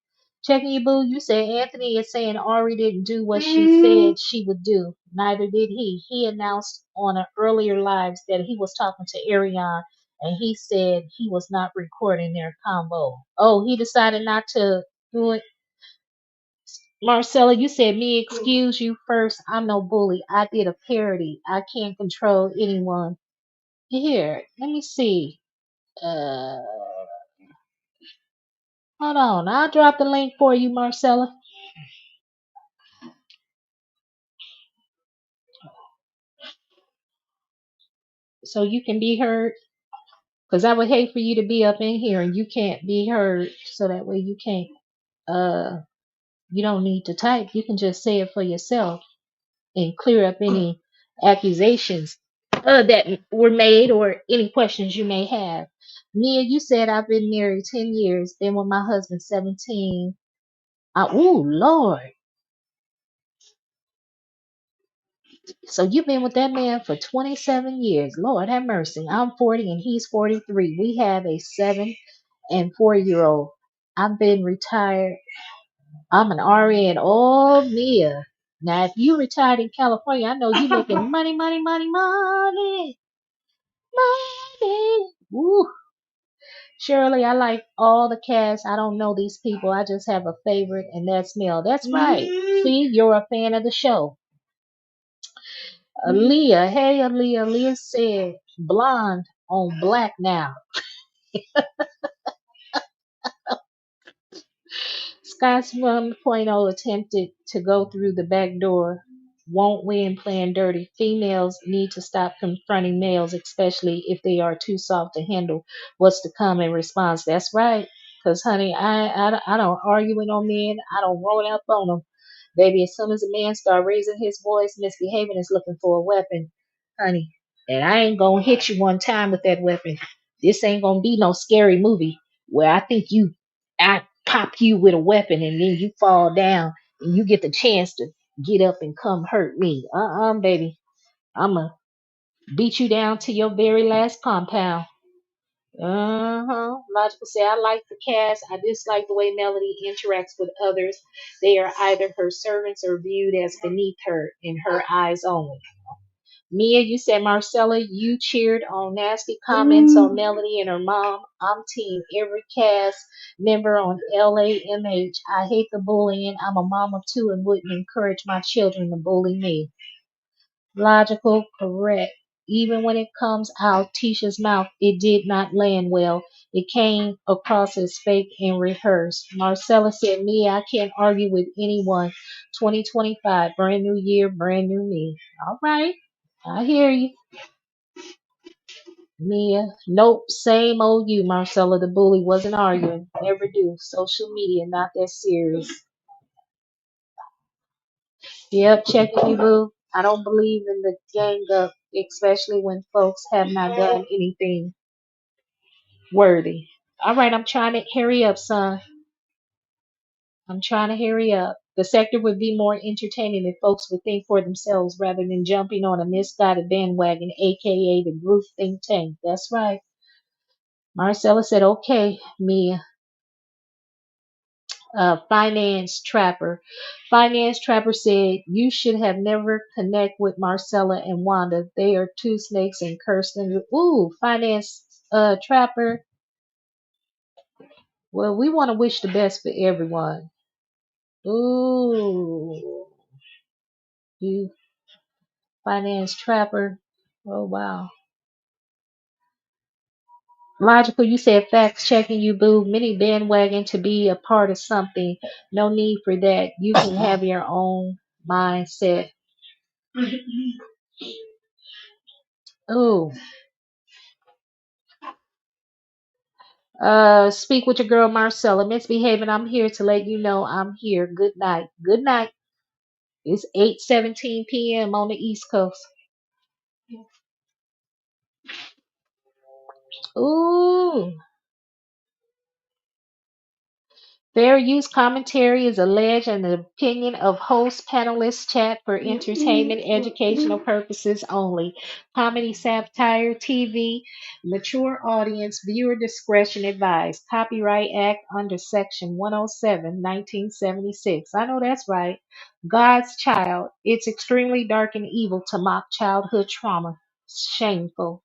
Speaker 1: Checking you, boo. You say Anthony is saying Ari didn't do what she said she would do. Neither did he. He announced on an earlier lives that he was talking to Arion, and he said he was not recording their combo. Oh, he decided not to do it. Marcella, you said me excuse you first. I'm no bully. I did a parody. I can't control anyone. Here, let me see. Uh, Hold on. I'll drop the link for you, Marcella, so you can be heard. Because I would hate for you to be up in here and you can't be heard. So that way you can't, you don't need to type. You can just say it for yourself and clear up any accusations that were made or any questions you may have. Nia, you said I've been married 10 years, been with my husband 17. Ooh, Lord. So you've been with that man for 27 years. Lord have mercy. I'm 40 and he's 43. We have a 7 and 4 year old. I've been retired. I'm an RN. Oh, Mia. Now, if you retired in California, I know you making money, money, money, money, money. Woo. Shirley, I like all the cast. I don't know these people. I just have a favorite, and that's Mel. That's right. See, you're a fan of the show. Aaliyah, hey Aaliyah, Aaliyah said blonde on black now. Scott's 1.0 attempted to go through the back door. Won't win playing dirty. Females need to stop confronting males, especially if they are too soft to handle what's to come in response. That's right. Because, honey, I don't argue with no men. I don't roll up on them. Baby, as soon as a man start raising his voice, misbehaving, is looking for a weapon, honey. And I ain't gonna hit you one time with that weapon. This ain't gonna be no scary movie where I pop you with a weapon and then you fall down and you get the chance to get up and come hurt me. Baby. I'ma beat you down to your very last compound. Logical say I like the cast. I dislike the way Melody interacts with others. They are either her servants or viewed as beneath her in her eyes only. Mia, you said Marcella, you cheered on nasty comments on Melody and her mom. I'm team every cast member on LAMH. I hate the bullying. I'm a mom of two and wouldn't encourage my children to bully me. Logical, correct. Even when it comes out Tisha's mouth, it did not land well. It came across as fake and rehearsed. Marcella said, me, I can't argue with anyone. 2025, brand new year, brand new me. All right. I hear you. Mia, nope, same old you, Marcella. The bully wasn't arguing. Never do. Social media, not that serious. Yep, checking you, boo. I don't believe in the gang up, especially when folks have not done anything worthy. All right, I'm trying to hurry up, son. I'm trying to hurry up. The sector would be more entertaining if folks would think for themselves rather than jumping on a misguided bandwagon, aka the group think tank. That's right. Marcella said, okay, Mia. Finance Trapper. Finance Trapper said, you should have never connect with Marcella and Wanda. They are two snakes and Kirsten. Ooh, Finance Trapper. Well, we want to wish the best for everyone. Ooh, you finance trapper. Oh wow. Logical, you said facts checking you, boo. Many bandwagon to be a part of something. No need for that. You can have your own mindset. Ooh. Speak with your girl Marcella. Misbehaving. I'm here to let you know I'm here. Good night. Good night. It's 8:17 p.m. on the East Coast. Ooh. Fair use commentary is alleged and the opinion of host panelists chat for entertainment, educational purposes only. Comedy, satire, TV, mature audience, viewer discretion advised. Copyright Act under Section 107, 1976. I know that's right. God's child. It's extremely dark and evil to mock childhood trauma. Shameful.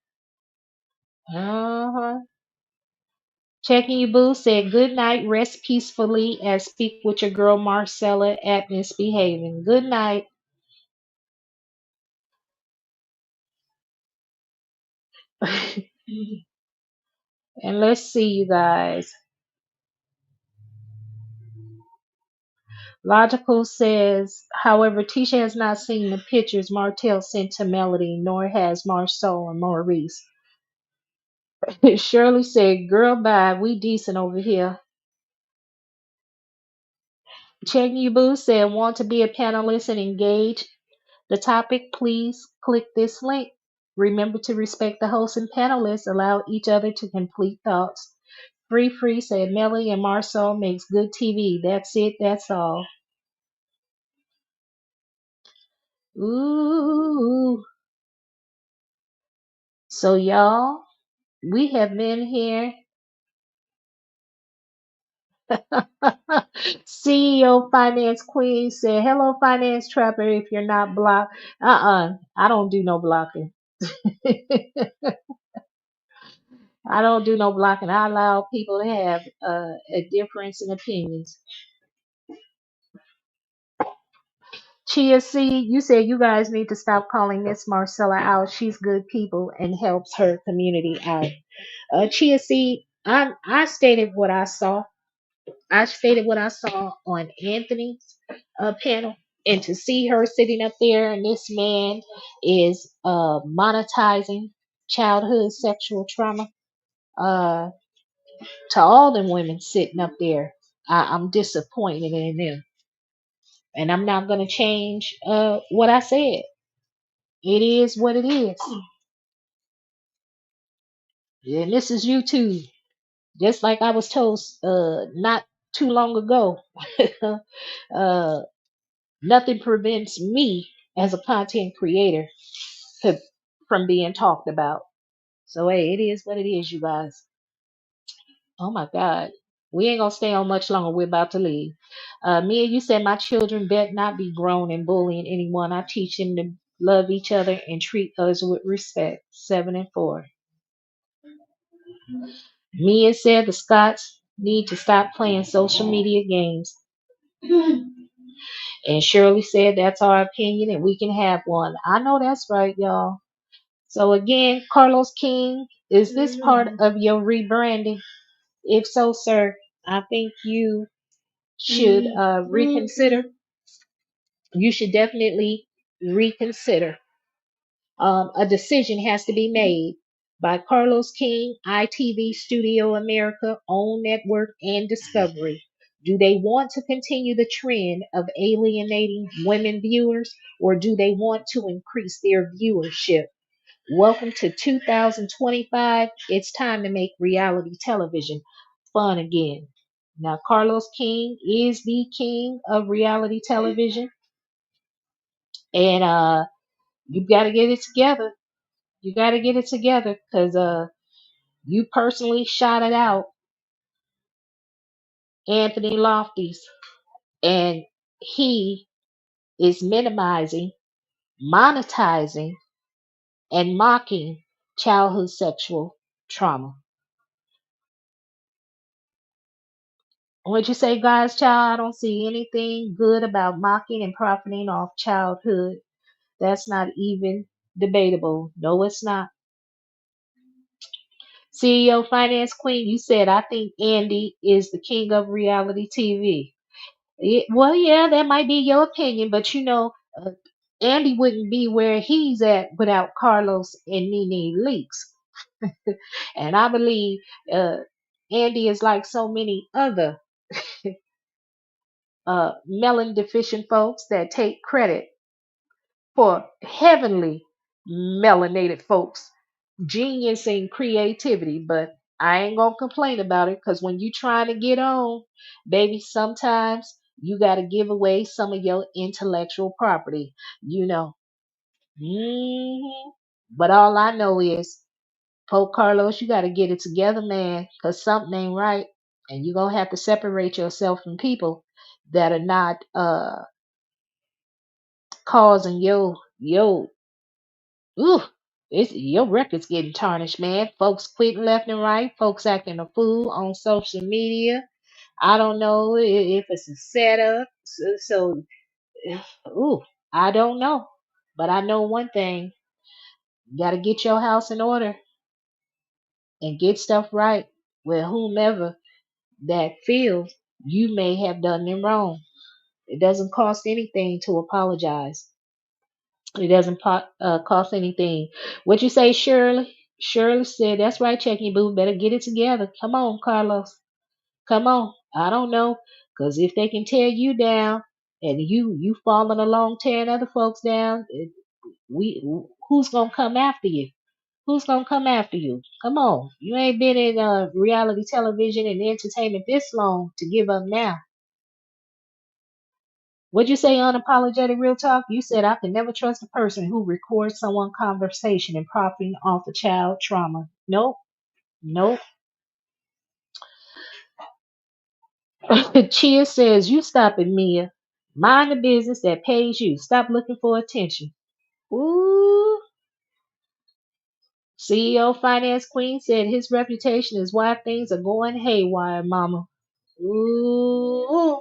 Speaker 1: Uh-huh. Checking you, boo. Said good night. Rest peacefully as speak with your girl Marcella at misbehaving. Good night. And let's see, you guys. Logical says, however, Tisha has not seen the pictures Martell sent to Melody, nor has Marsau and Maurice. Shirley said, girl, bye. We decent over here. Checking you, boo. Said, want to be a panelist and engage the topic, please click this link. Remember to respect the host and panelists. Allow each other to complete thoughts. Free said Melly and Marcel makes good TV. That's it. That's all. Ooh. So y'all, we have been here. CEO Finance Queen said, hello, Finance Trapper, if you're not blocked. I don't do no blocking. I don't do no blocking. I allow people to have a difference in opinions. Chia C, you said you guys need to stop calling Miss Marcella out. She's good people and helps her community out. Chia C, I stated what I saw. I stated what I saw on Anthony's panel, and to see her sitting up there and this man is monetizing childhood sexual trauma. Uh, to all the women sitting up there, I'm disappointed in them, and I'm not gonna change what I said. It is what it is. And this is YouTube. Just like I was told not too long ago. uh, nothing prevents me as a content creator to, from being talked about. So hey, it is what it is, you guys. Oh my God. We ain't gonna stay on much longer. We're about to leave. Mia, you said my children bet not be grown and bullying anyone. I teach them to love each other and treat others with respect. 7 and 4. Mia said the Scots need to stop playing social media games. And Shirley said that's our opinion and we can have one. I know that's right, y'all. So again, Carlos King, is this part of your rebranding? If so, sir, I think you should reconsider. You should definitely reconsider. A decision has to be made by Carlos King, ITV Studio America, OWN Network, and Discovery. Do they want to continue the trend of alienating women viewers, or do they want to increase their viewership? Welcome to 2025. It's time to make reality television fun again. Now, Carlos King is the king of reality television, and you got to get it together. You got to get it together because you personally shouted out Anthony Lofties, and he is minimizing, monetizing, and mocking childhood sexual trauma. What you say, God's child? I don't see anything good about mocking and profiting off childhood. That's not even debatable. No, it's not. CEO Finance Queen, you said, I think Andy is the king of reality TV. Well, yeah, that might be your opinion, but uh, Andy wouldn't be where he's at without Carlos and Nene Leaks. And I believe uh, Andy is like so many other melon deficient folks that take credit for heavenly melanated folks genius and creativity, but I ain't gonna complain about it because when you trying to get on, baby, sometimes you gotta give away some of your intellectual property, you know. hmm But all I know is, Pope Carlos, you gotta get it together, man, because something ain't right, and you're gonna have to separate yourself from people that are not causing your ooh, it's your record's getting tarnished, man. Folks quitting left and right. Folks acting a fool on social media. I don't know if it's a setup. Ooh, I don't know. But I know one thing: you got to get your house in order and get stuff right with whomever that feels you may have done them wrong. It doesn't cost anything to apologize. It doesn't cost anything. What you say, Shirley? Shirley said, "That's right, Checky Boo. Better get it together. Come on, Carlos. Come on. I don't know, cause if they can tear you down and you following along tearing other folks down, we who's gonna come after you? Who's gonna come after you? Come on. You ain't been in reality television and entertainment this long to give up now." What'd you say, unapologetic real talk? You said I could never trust a person who records someone's conversation and profiting off a child trauma. Nope, nope. Chia says, you stop it, Mia. Mind the business that pays you. Stop looking for attention. Ooh. CEO Finance Queen said his reputation is why things are going haywire, mama. Ooh.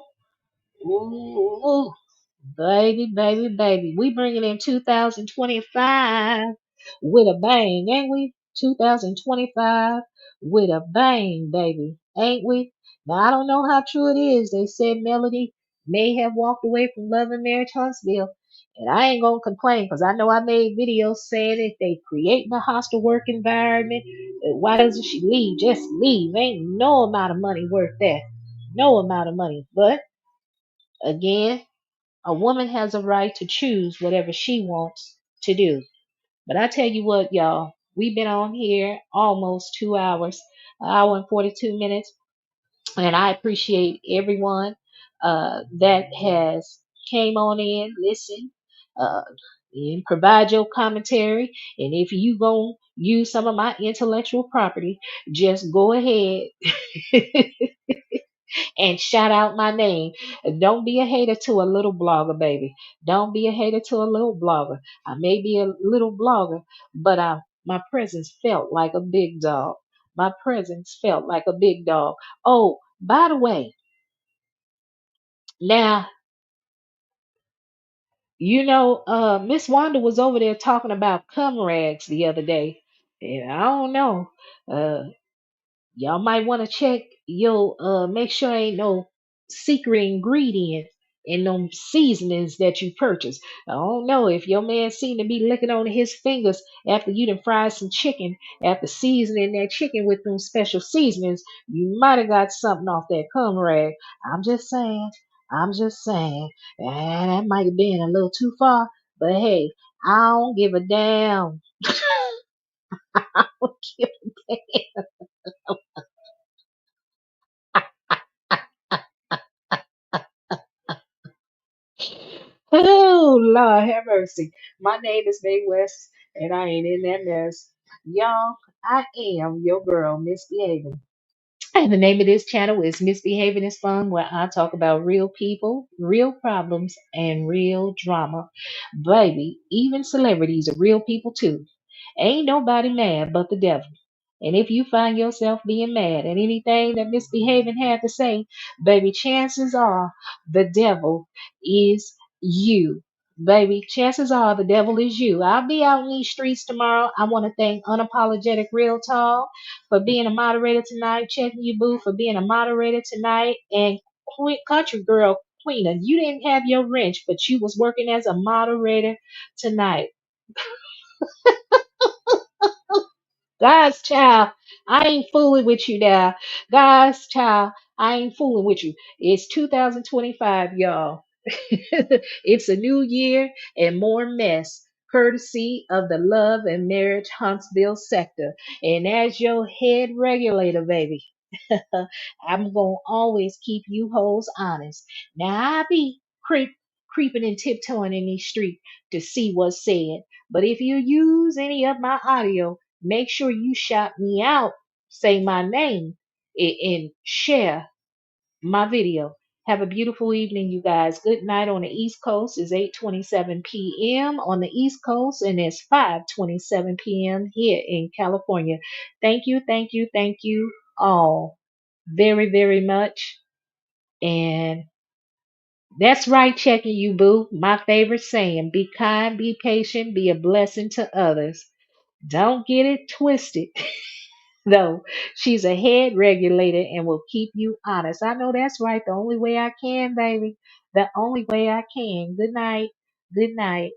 Speaker 1: Ooh. Baby, baby, baby. We bringing in 2025 with a bang, ain't we? 2025 with a bang, baby. Ain't we? Now, I don't know how true it is. They said Melody may have walked away from Love and Marriage Huntsville. And I ain't gonna complain because I know I made videos saying if they create a hostile work environment, why doesn't she leave? Just leave. Ain't no amount of money worth that. No amount of money. But again, a woman has a right to choose whatever she wants to do. But I tell you what, y'all, we've been on here almost 2 hours, an hour and 42 minutes, and I appreciate everyone that has came on in, listen, uh, and provide your commentary. And if you gonna use some of my intellectual property, just go ahead and shout out my name. Don't be a hater to a little blogger, baby. Don't be a hater to a little blogger. I may be a little blogger, but my presence felt like a big dog. My presence felt like a big dog. Oh, by the way, now, Miss Wanda was over there talking about cum rags the other day. And I don't know. Uh, Y'all might want to check your make sure ain't no secret ingredient in them seasonings that you purchase. I don't know if your man seemed to be licking on his fingers after you done fried some chicken, after seasoning that chicken with them special seasonings, you might have got something off that cum rag. I'm just saying. I'm just saying. And that might have been a little too far, but hey, I don't give a damn. I don't give a Oh, Lord, have mercy. My name is May West, and I ain't in that mess. Y'all, I am your girl, Misbehaving. And the name of this channel is Misbehaving is Fun, where I talk about real people, real problems, and real drama. Baby, even celebrities are real people too. Ain't nobody mad but the devil. And if you find yourself being mad at anything that misbehaving had to say, baby, chances are the devil is you. Baby, chances are the devil is you. I'll be out in these streets tomorrow. I want to thank Unapologetic Real Talk for being a moderator tonight. Checking you, Boo, for being a moderator tonight. And Country Girl Queena, you didn't have your wrench, but you was working as a moderator tonight. God's child, I ain't fooling with you now. God's child, I ain't fooling with you. It's 2025, y'all. It's a new year and more mess, courtesy of the Love and Marriage Huntsville sector. And as your head regulator, baby, I'm gonna always keep you hoes honest. Now I be creeping and tiptoeing in these streets to see what's said. But if you use any of my audio, make sure you shout me out, say my name, and share my video. Have a beautiful evening, you guys. Good night on the East Coast. It's 8:27 p.m. on the East Coast, and it's 5:27 p.m. here in California. Thank you, thank you all very, very much. And that's right, checking you, boo. My favorite saying: be kind, be patient, be a blessing to others. Don't get it twisted. Though she's a head regulator and will keep you honest. I know that's right. The only way I can, baby. The only way I can. Good night. Good night.